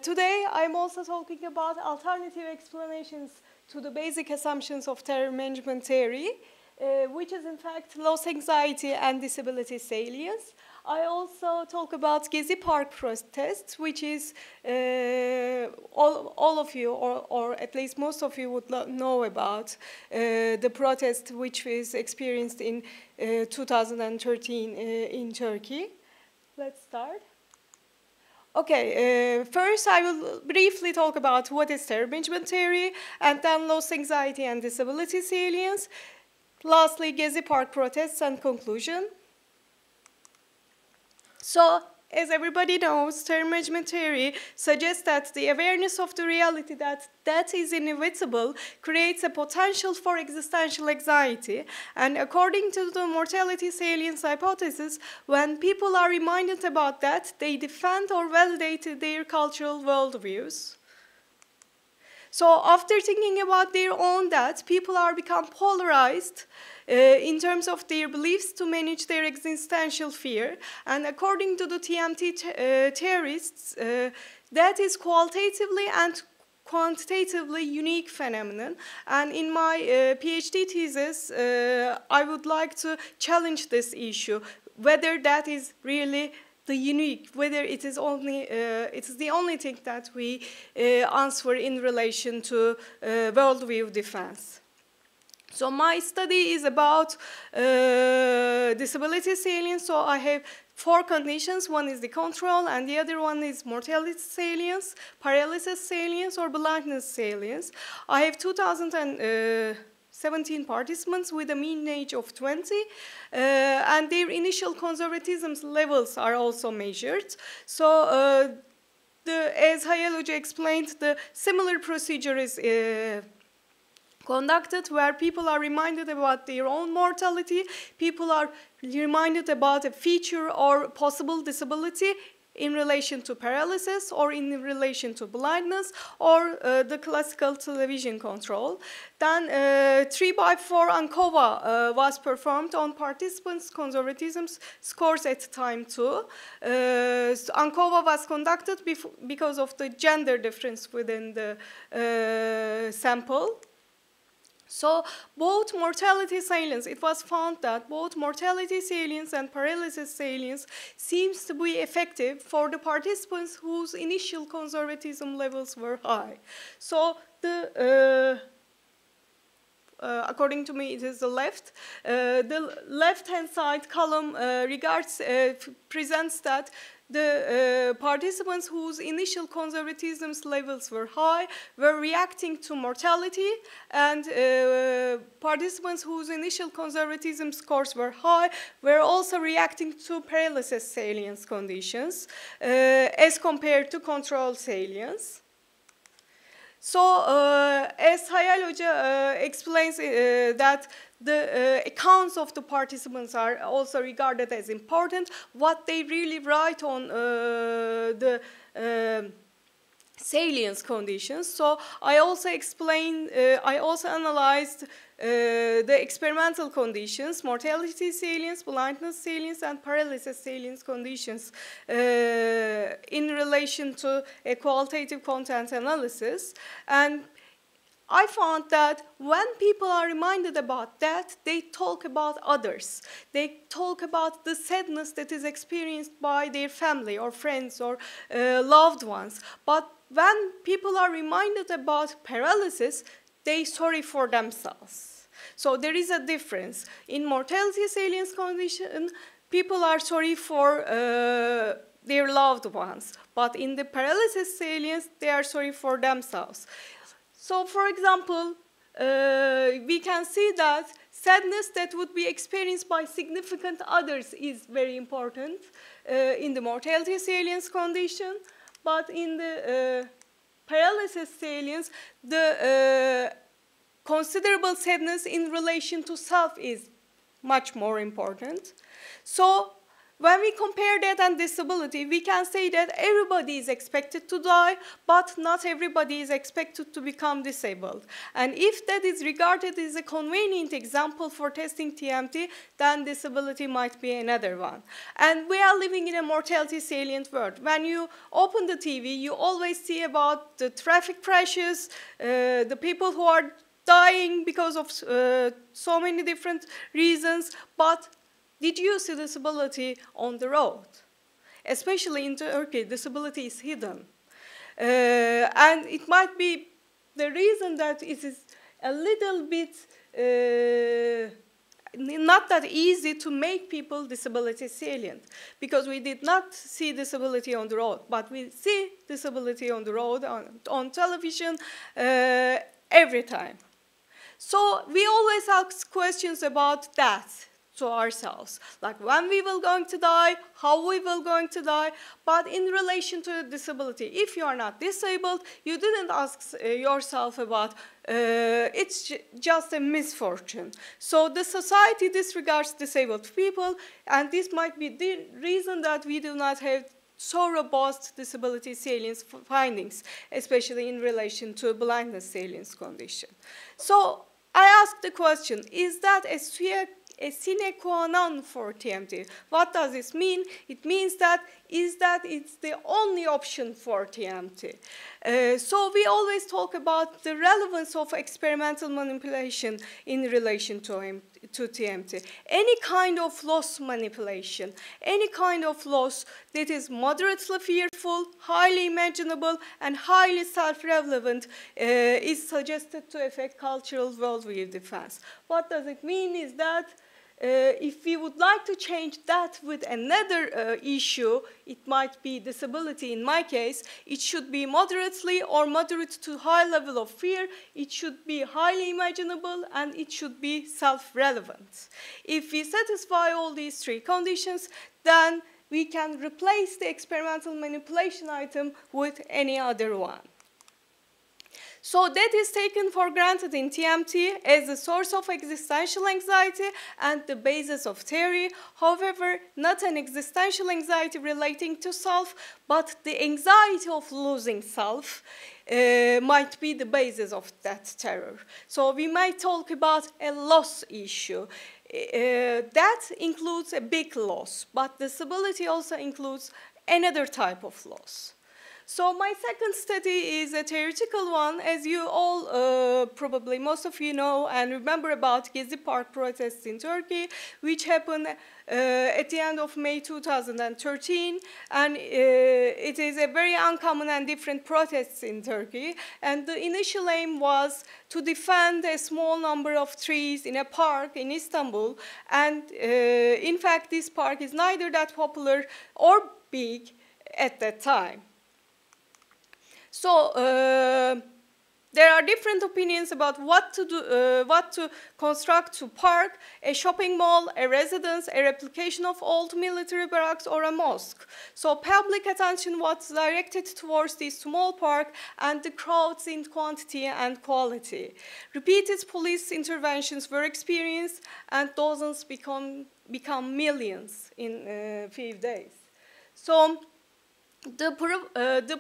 Today, I'm also talking about alternative explanations to the basic assumptions of terror management theory, which is in fact loss anxiety and disability salience. I also talk about Gezi Park protest, which is all of you, or at least most of you would know about the protest which was experienced in 2013 in Turkey. Let's start. Okay, first I will briefly talk about what is terror management theory, and then loss anxiety and disability salience. Lastly, Gezi Park protests and conclusion. So, as everybody knows, terror management theory suggests that the awareness of the reality that death is inevitable creates a potential for existential anxiety. And according to the mortality salience hypothesis, when people are reminded about that, they defend or validate their cultural worldviews. So after thinking about their own death, people are become polarized in terms of their beliefs to manage their existential fear. And according to the TMT theorists, that is qualitatively and quantitatively unique phenomenon. And in my PhD thesis, I would like to challenge this issue, whether that is really the unique, whether it is only, it is the only thing that we answer in relation to worldview defense. So my study is about disability salience. So I have 4 conditions. One is the control, and the other one is mortality salience, paralysis salience, or blindness salience. I have 2017 participants with a mean age of 20, and their initial conservatism levels are also measured. So as Hayal Hoca explained, the similar procedure is conducted where people are reminded about their own mortality, people are reminded about a feature or possible disability in relation to paralysis or in relation to blindness or the classical television control. Then 3x4 ANCOVA was performed on participants' conservatism scores at time 2. ANCOVA was conducted because of the gender difference within the sample. So both mortality salience, it was found that both mortality salience and paralysis salience seems to be effective for the participants whose initial conservatism levels were high. So the according to me, it is the left. The left-hand side column presents that the participants whose initial conservatism levels were high were reacting to mortality, and participants whose initial conservatism scores were high were also reacting to paralysis salience conditions as compared to control salience. So, as Hayal Hoca explains that the accounts of the participants are also regarded as important, what they really write on the salience conditions. So I also explained, I also analyzed the experimental conditions, mortality salience, blindness salience, and paralysis salience conditions in relation to a qualitative content analysis. And I found that when people are reminded about that, they talk about others. They talk about the sadness that is experienced by their family or friends or loved ones. But when people are reminded about paralysis, they sorry for themselves. So there is a difference. In mortality salience condition, people are sorry for their loved ones. But in the paralysis salience, they are sorry for themselves. So, for example, we can see that sadness that would be experienced by significant others is very important in the mortality salience condition. But in the paralysis salience, the considerable sadness in relation to self is much more important. So when we compare that and disability, we can say that everybody is expected to die, but not everybody is expected to become disabled. And if that is regarded as a convenient example for testing TMT, then disability might be another one. And we are living in a mortality salient world. When you open the TV, you always see about the traffic crashes, the people who are dying because of so many different reasons, but did you see disability on the road? Especially in Turkey, disability is hidden. And it might be the reason that it is a little bit not that easy to make people disability salient, because we did not see disability on the road, but we see disability on the road, on television, every time. So we always ask questions about that to ourselves, like when we will going to die, how we will going to die, but in relation to disability. If you are not disabled, you didn't ask yourself about it's just a misfortune. So the society disregards disabled people, and this might be the reason that we do not have so robust disability salience findings, especially in relation to blindness salience condition. So I asked the question, is that a sine qua non for TMT? What does this mean? It means that it's the only option for TMT. So we always talk about the relevance of experimental manipulation in relation to TMT. Any kind of loss manipulation, any kind of loss that is moderately fearful, highly imaginable, and highly self-relevant is suggested to affect cultural worldview defense. What does it mean is that if we would like to change that with another issue, it might be disability in my case, it should be moderately or moderate to high level of fear, it should be highly imaginable, and it should be self-relevant. If we satisfy all these three conditions, then we can replace the experimental manipulation item with any other one. So that is taken for granted in TMT as the source of existential anxiety and the basis of theory. However, not an existential anxiety relating to self, but the anxiety of losing self might be the basis of that terror. So we might talk about a loss issue. That includes a big loss, but disability also includes another type of loss. So my second study is a theoretical one, as you all probably most of you know and remember about Gezi Park protests in Turkey, which happened at the end of May 2013, and it is a very uncommon and different protests in Turkey. And the initial aim was to defend a small number of trees in a park in Istanbul, and in fact this park is neither that popular or big at that time. So there are different opinions about what to do, what to construct to park: a shopping mall, a residence, a replication of old military barracks, or a mosque. So public attention was directed towards this small park and the crowds in quantity and quality. Repeated police interventions were experienced, and dozens become millions in a few days. So the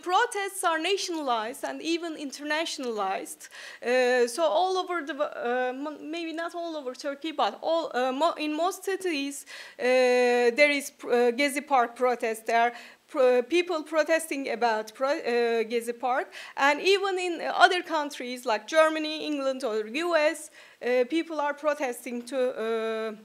protests are nationalized and even internationalized. So all over the, maybe not all over Turkey, but in most cities, there is Gezi Park protests. There are people protesting about Gezi Park. And even in other countries like Germany, England, or US, people are protesting to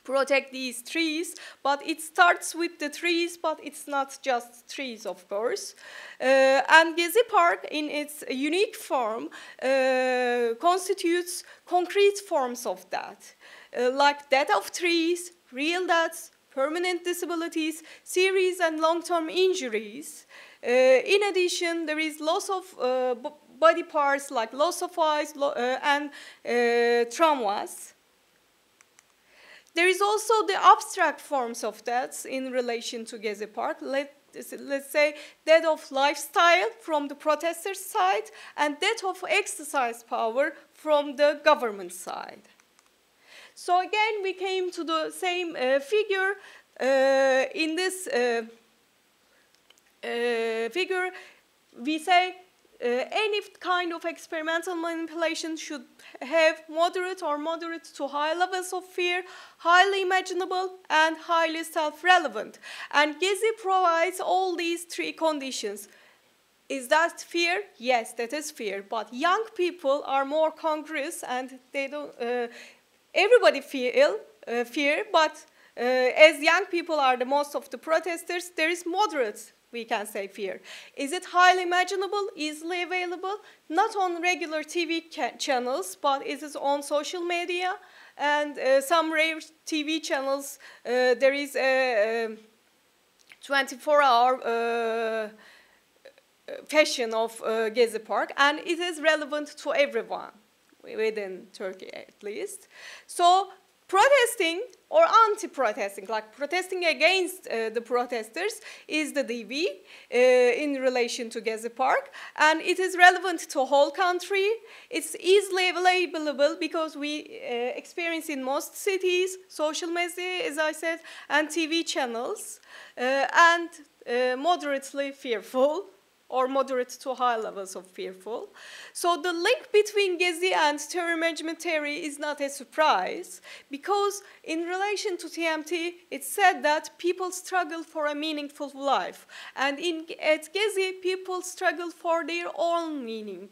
protect these trees, but it starts with the trees, but it's not just trees, of course. And Gezi Park, in its unique form, constitutes concrete forms of that, like death of trees, real deaths, permanent disabilities, serious and long-term injuries. In addition, there is loss of body parts, like loss of eyes and traumas. There is also the abstract forms of deaths in relation to Gezi Park. Let's say death of lifestyle from the protesters' side and death of exercise power from the government side. So again, we came to the same figure. In this figure, we say any kind of experimental manipulation should have moderate or moderate to high levels of fear, highly imaginable, and highly self-relevant. And Gezi provides all these three conditions. Is that fear? Yes, that is fear. But young people are more congruous, and they don't. Everybody feel fear, but as young people are the most of the protesters, there is moderate, we can say, fear. Is it highly imaginable, easily available? Not on regular TV channels, but it is on social media and some rare TV channels. There is a 24-hour fashion of Gezi Park, and it is relevant to everyone within Turkey, at least. So protesting or anti-protesting, like protesting against the protesters, is the DV in relation to Gezi Park, and it is relevant to whole country. It's easily available because we experience in most cities social media, as I said, and TV channels, and moderately fearful, or moderate to high levels of fearful. So the link between Gezi and terror management theory is not a surprise, because in relation to TMT, it's said that people struggle for a meaningful life. And at Gezi, people struggle for their own meaning,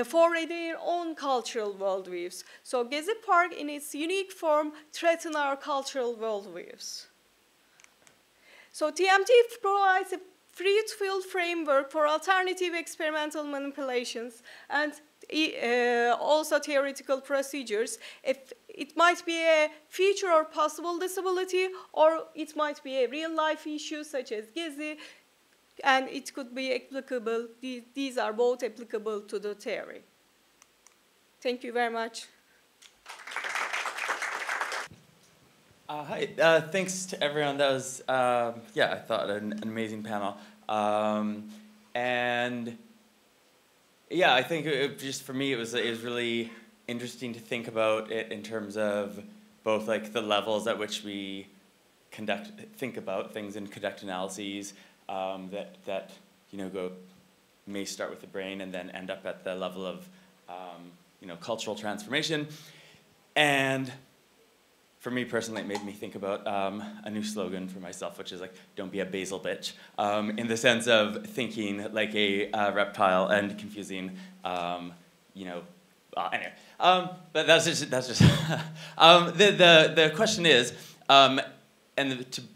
for their own cultural worldviews. So Gezi Park, in its unique form, threatens our worldviews. So TMT provides a fruitful framework for alternative experimental manipulations and also theoretical procedures. If it might be a future or possible disability, or it might be a real-life issue such as Gezi, and it could be applicable. These are both applicable to the theory. Thank you very much. Hi, thanks to everyone. That was, yeah, I thought an amazing panel. And yeah, I think just for me, it was really interesting to think about it in terms of both like the levels at which we think about things and conduct analyses that you know may start with the brain and then end up at the level of you know, cultural transformation. And for me personally, it made me think about a new slogan for myself, which is like, don't be a basal bitch, in the sense of thinking like a reptile and confusing, anyway. But that's just the question is, and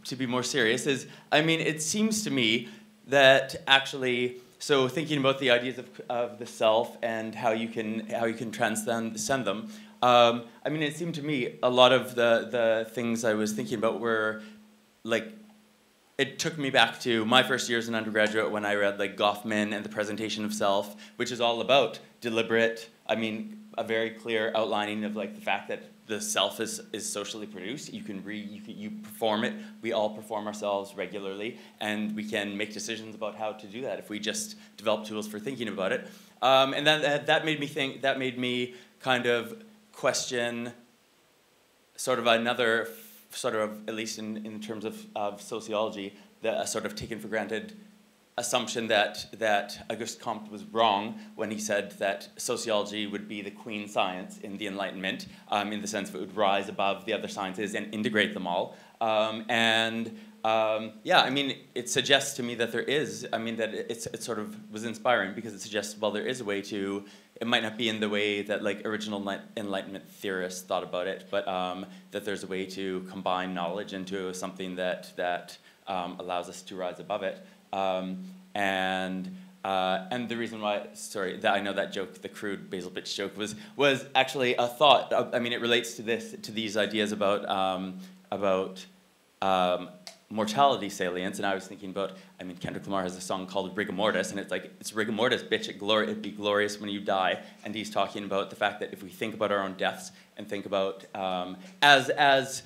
to be more serious is, I mean, it seems to me that actually, so thinking about the ideas of the self and how you can transcend them. I mean, it seemed to me a lot of the things I was thinking about were like, it took me back to my first year as an undergraduate when I read like Goffman and the Presentation of Self, which is all about deliberate, I mean, a very clear outlining of like the fact that the self is socially produced. You perform it. We all perform ourselves regularly, and we can make decisions about how to do that if we just develop tools for thinking about it. And then that made me think. That made me kind of question sort of another sort of, at least in terms of sociology, the sort of taken for granted assumption that Auguste Comte was wrong when he said that sociology would be the queen science in the Enlightenment, in the sense that it would rise above the other sciences and integrate them all. Yeah, I mean, it suggests to me that there is, I mean, that it sort of was inspiring because it suggests, well, there is a way to, it might not be in the way that like original Enlightenment theorists thought about it, but that there's a way to combine knowledge into something that allows us to rise above it. And the reason why, sorry, that I know that joke, the crude basal bitch joke, was actually a thought. I mean, it relates to these ideas about mortality salience, and I was thinking about, I mean, Kendrick Lamar has a song called Rigor Mortis, and it's like, it's rigor mortis, bitch, it'd be glorious when you die, and he's talking about the fact that if we think about our own deaths, and think about, as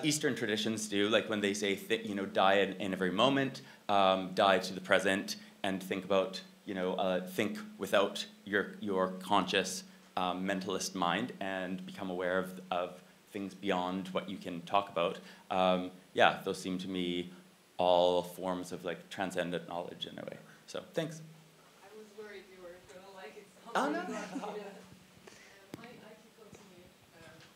Eastern traditions do, like when they say, die in every moment, die to the present, and think about, think without your conscious mentalist mind, and become aware of things beyond what you can talk about. Yeah, those seem to me all forms of like transcendent knowledge in a way. So, thanks. I was worried you were going to like it. Oh, no. I can continue.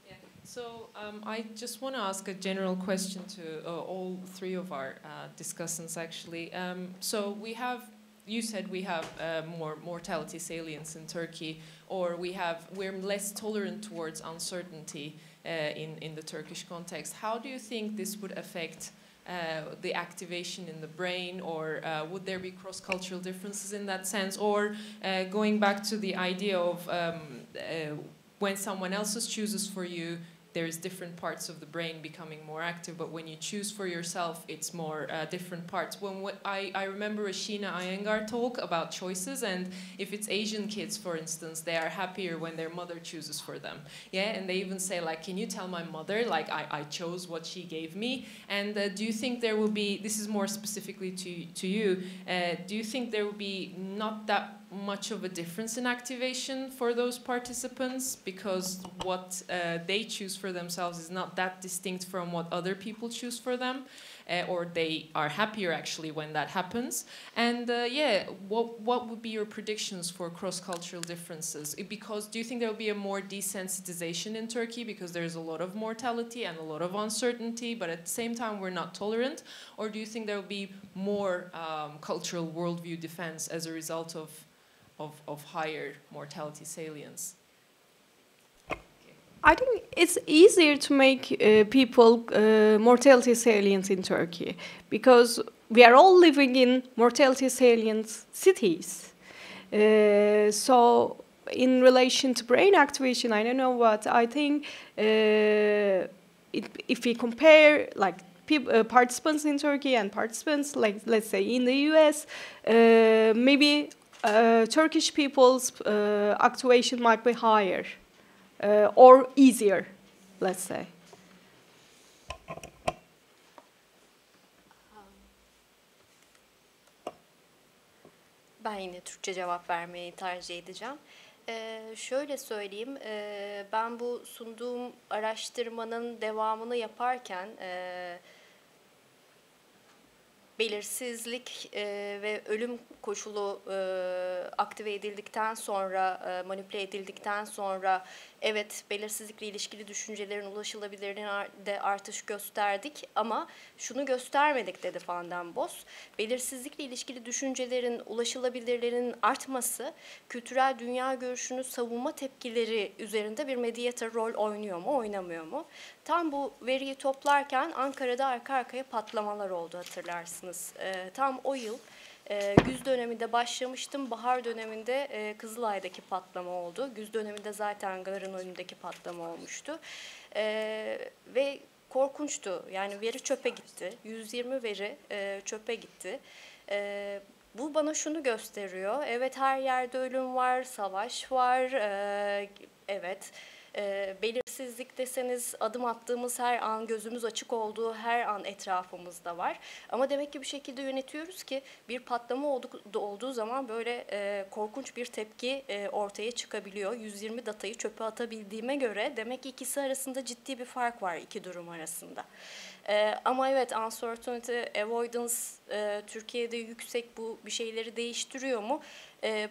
Yeah. So I just want to ask a general question to all three of our discussants, actually. So you said we have more mortality salience in Turkey, or we're less tolerant towards uncertainty in the Turkish context. How do you think this would affect the activation in the brain, or would there be cross-cultural differences in that sense? Or going back to the idea of when someone else chooses for you, there's different parts of the brain becoming more active, but when you choose for yourself, it's more different parts. I remember a Sheena Iyengar talk about choices, and if it's Asian kids, for instance, they are happier when their mother chooses for them. Yeah, and they even say, like, can you tell my mother, like, I chose what she gave me? And do you think there will be, this is more specifically to you, do you think there will be not that much of a difference in activation for those participants, because what they choose for themselves is not that distinct from what other people choose for them, or they are happier actually when that happens? And yeah, what would be your predictions for cross-cultural differences? Because do you think there will be a more desensitization in Turkey because there's a lot of mortality and a lot of uncertainty, but at the same time we're not tolerant? Or do you think there will be more cultural worldview defense as a result of higher mortality salience? I think it's easier to make people mortality salient in Turkey because we are all living in mortality salient cities. So in relation to brain activation, I don't know what, I think if we compare like participants in Turkey and participants, like let's say in the US, maybe Turkish people's activation might be higher or easier, let's say. Ben yine Türkçe cevap vermeyi tercih edeceğim. Şöyle söyleyeyim, ben bu sunduğum araştırmanın devamını yaparken belirsizlik ve ölüm koşulu aktive edildikten sonra, manipüle edildikten sonra Evet, belirsizlikle ilişkili düşüncelerin ulaşılabilirliğinde artış gösterdik ama şunu göstermedik dedi Van den Bos. Belirsizlikle ilişkili düşüncelerin ulaşılabilirliğinin artması, kültürel dünya görüşünü savunma tepkileri üzerinde bir mediator rol oynuyor mu, oynamıyor mu? Tam bu veriyi toplarken Ankara'da arka arkaya patlamalar oldu, hatırlarsınız. Tam o yıl güz döneminde başlamıştım. Bahar döneminde Kızılay'daki patlama oldu. Güz döneminde zaten garın önündeki patlama olmuştu. Ve korkunçtu. Yani veri çöpe gitti. 120 veri çöpe gitti. Bu bana şunu gösteriyor. Evet, her yerde ölüm var, savaş var. Evet. Belirsizlik deseniz adım attığımız her an, gözümüz açık olduğu her an etrafımızda var. Ama demek ki bir şekilde yönetiyoruz ki bir patlama olduğu zaman böyle korkunç bir tepki ortaya çıkabiliyor. 120 datayı çöpe atabildiğime göre demek ki ikisi arasında ciddi bir fark var, iki durum arasında. Ama evet, uncertainty, avoidance Türkiye'de yüksek, bu bir şeyleri değiştiriyor mu?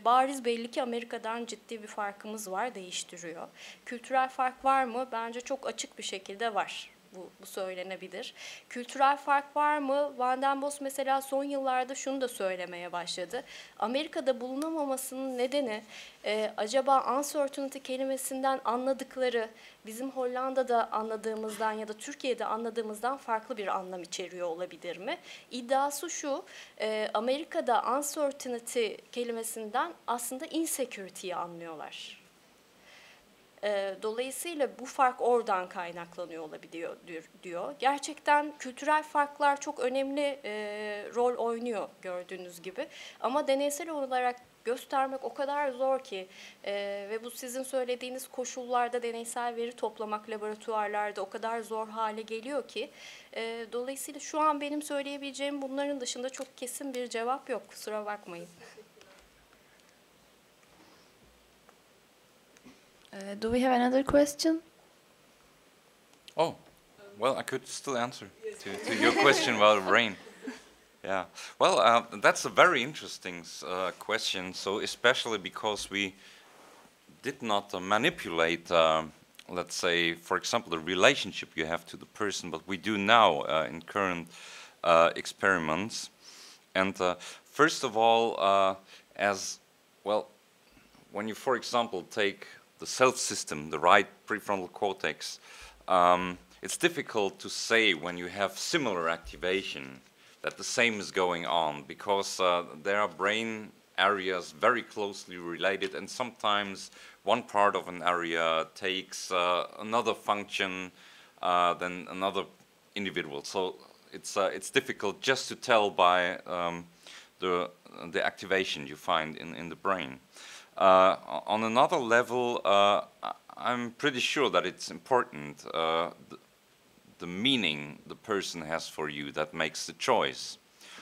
Bariz belli ki Amerika'dan ciddi bir farkımız var, değiştiriyor. Kültürel fark var mı? Bence çok açık bir şekilde var. Bu söylenebilir. Kültürel fark var mı? Van den Bos mesela son yıllarda şunu da söylemeye başladı. Amerika'da bulunamamasının nedeni acaba uncertainty kelimesinden anladıkları bizim Hollanda'da anladığımızdan ya da Türkiye'de anladığımızdan farklı bir anlam içeriyor olabilir mi? İddiası şu, Amerika'da uncertainty kelimesinden aslında insecurity'yi anlıyorlar. Dolayısıyla bu fark oradan kaynaklanıyor olabiliyor diyor. Gerçekten kültürel farklar çok önemli rol oynuyor gördüğünüz gibi. Ama deneysel olarak göstermek o kadar zor ki ve bu sizin söylediğiniz koşullarda deneysel veri toplamak laboratuvarlarda o kadar zor hale geliyor ki dolayısıyla şu an benim söyleyebileceğim bunların dışında çok kesin bir cevap yok. Kusura bakmayın. Do we have another question? Oh, well, I could still answer to your question about rain. Yeah, well, that's a very interesting question. So especially because we did not manipulate, let's say, for example, the relationship you have to the person, but we do now in current experiments. And first of all, as well, when you, for example, take the self system, the right prefrontal cortex, it's difficult to say when you have similar activation that the same is going on, because there are brain areas very closely related, and sometimes one part of an area takes another function than another individual. So it's difficult just to tell by the activation you find in the brain. On another level, I'm pretty sure that it's important the meaning the person has for you that makes the choice.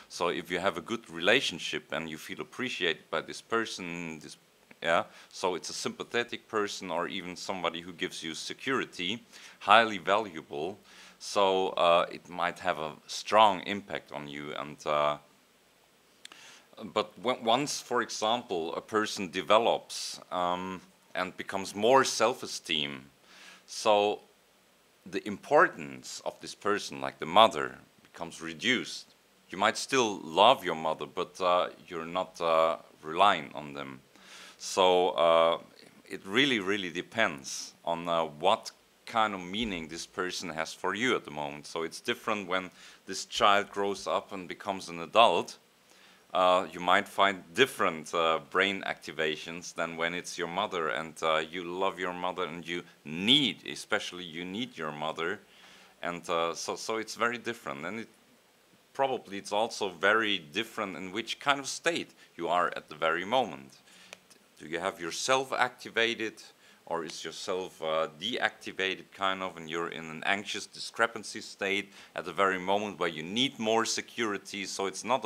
So if you have a good relationship and you feel appreciated by this person, so it's a sympathetic person or even somebody who gives you security, highly valuable. So it might have a strong impact on you. And but once, for example, a person develops and becomes more self-esteem, so the importance of this person, like the mother, becomes reduced. You might still love your mother, but you're not relying on them. So it really, really depends on what kind of meaning this person has for you at the moment. So it's different when this child grows up and becomes an adult. You might find different brain activations than when it's your mother and you love your mother and you need, especially you need your mother. And so it's very different. And probably it's also very different in which kind of state you are at the very moment. Do you have yourself activated, or is yourself deactivated kind of, and you're in an anxious discrepancy state at the very moment where you need more security? So it's not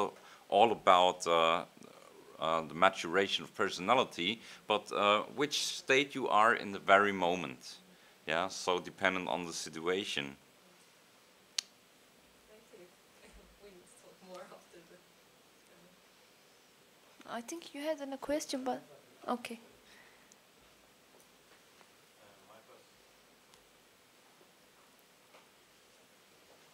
all about the maturation of personality, but which state you are in the very moment. Yeah, so dependent on the situation. I think you had a question, but okay. My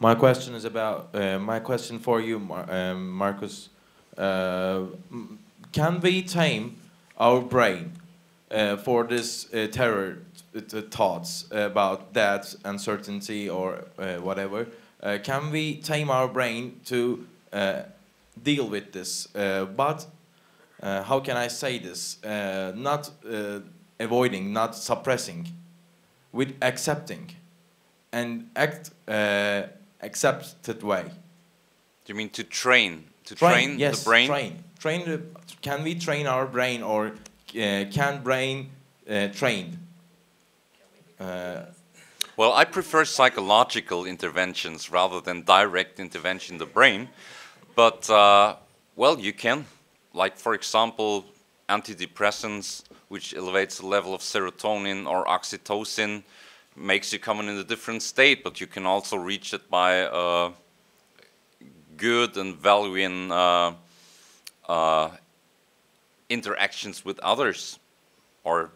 My question is about my question for you, Marcus. Can we tame our brain for this terror thoughts about that uncertainty or whatever? Can we tame our brain to deal with this? But how can I say this? Not avoiding, not suppressing, with accepting, and act accepted way. You mean to train? To train Yes, the brain? Can we train our brain, or can brain trained? Well, I prefer psychological interventions rather than direct intervention in the brain. But, well, you can. Like, for example, antidepressants, which elevates the level of serotonin or oxytocin, makes you come in a different state, but you can also reach it by good and valuing interactions with others or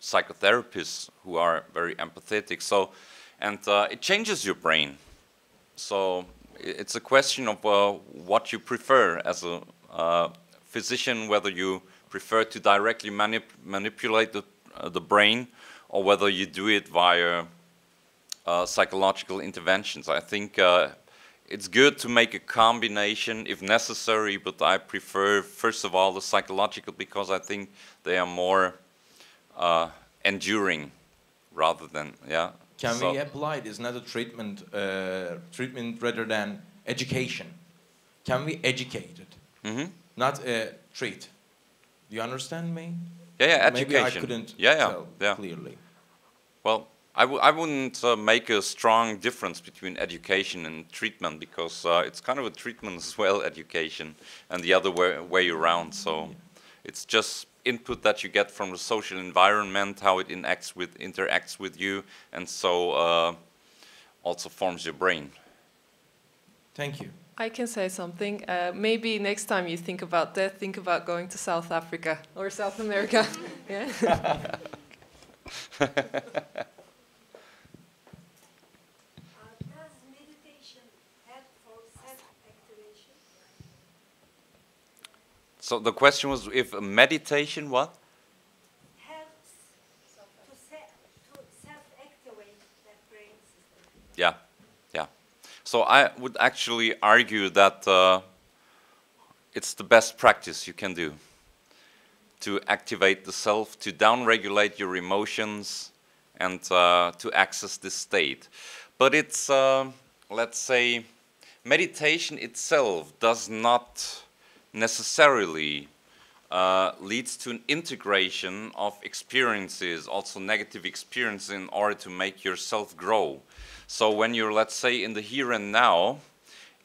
psychotherapists who are very empathetic. So, and it changes your brain. So it's a question of what you prefer as a physician, whether you prefer to directly manipulate the brain, or whether you do it via psychological interventions. I think it's good to make a combination if necessary, but I prefer, first of all, the psychological, because I think they are more enduring rather than, yeah. Can we apply this not a treatment, treatment rather than education? Can we educate it, not treat? Do you understand me? Yeah, education. Maybe I couldn't tell clearly. Well, I wouldn't make a strong difference between education and treatment, because it's kind of a treatment as well, education, and the other way around. So it's just input that you get from the social environment, how it interacts with you, and so also forms your brain. Thank you. I can say something. Maybe next time you think about that, think about going to South Africa or South America. Yeah. Does meditation help for self-activation? So the question was if meditation, what? Helps to self-activate that brain system. Yeah, yeah. So I would actually argue that it's the best practice you can do to activate the self, to downregulate your emotions, and to access this state. But it's, let's say, meditation itself does not necessarily leads to an integration of experiences, also negative experiences, in order to make yourself grow. So when you're, let's say, in the here and now,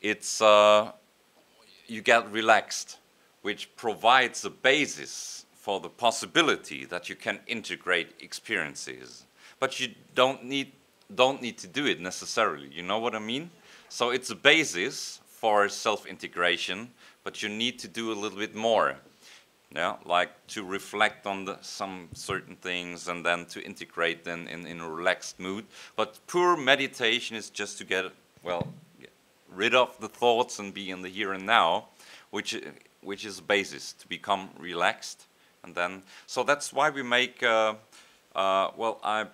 it's you get relaxed, which provides a basis for the possibility that you can integrate experiences. But you don't need to do it necessarily. You know what I mean? So it's a basis for self-integration, but you need to do a little bit more. Yeah, like to reflect on some certain things and then to integrate them in a relaxed mood. But pure meditation is just to get rid of the thoughts and be in the here and now, which is a basis to become relaxed. And then, so that's why we make. I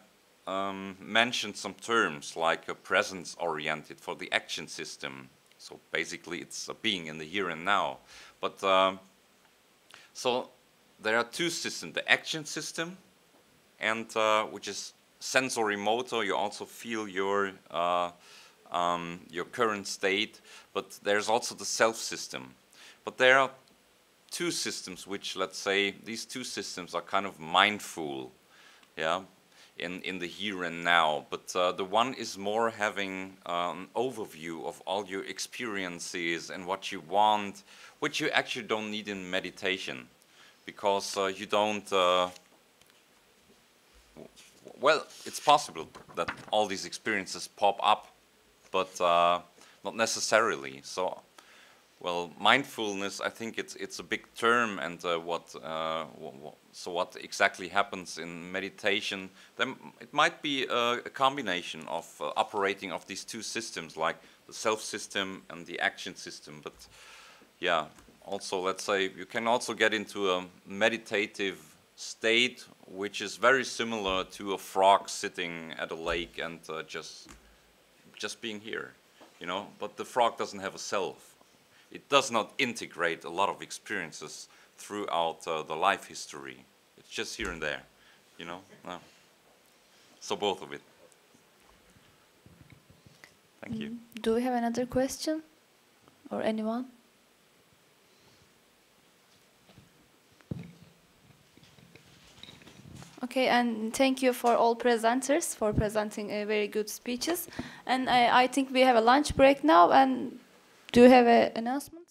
mentioned some terms like presence-oriented for the action system. So basically, it's being in the here and now. But so there are two systems: the action system, and which is sensory motor. You also feel your current state. But there's also the self system. But there are two systems which, let's say, these two systems are kind of mindful, yeah, in the here and now. But the one is more having an overview of all your experiences and what you want, which you actually don't need in meditation, because you don't. Well, it's possible that all these experiences pop up, but not necessarily. So, Well, mindfulness, I think it's a big term, and so what exactly happens in meditation? Then it might be a combination of operating of these two systems, like the self system and the action system. But yeah, also let's say you can also get into a meditative state, which is very similar to a frog sitting at a lake and just being here, you know. But the frog doesn't have a self. It does not integrate a lot of experiences throughout the life history. It's just here and there, you know. So both of it. Thank you. Do we have another question? Or anyone? Okay, and thank you for all presenters for presenting very good speeches. And I think we have a lunch break now. And do you have an announcement?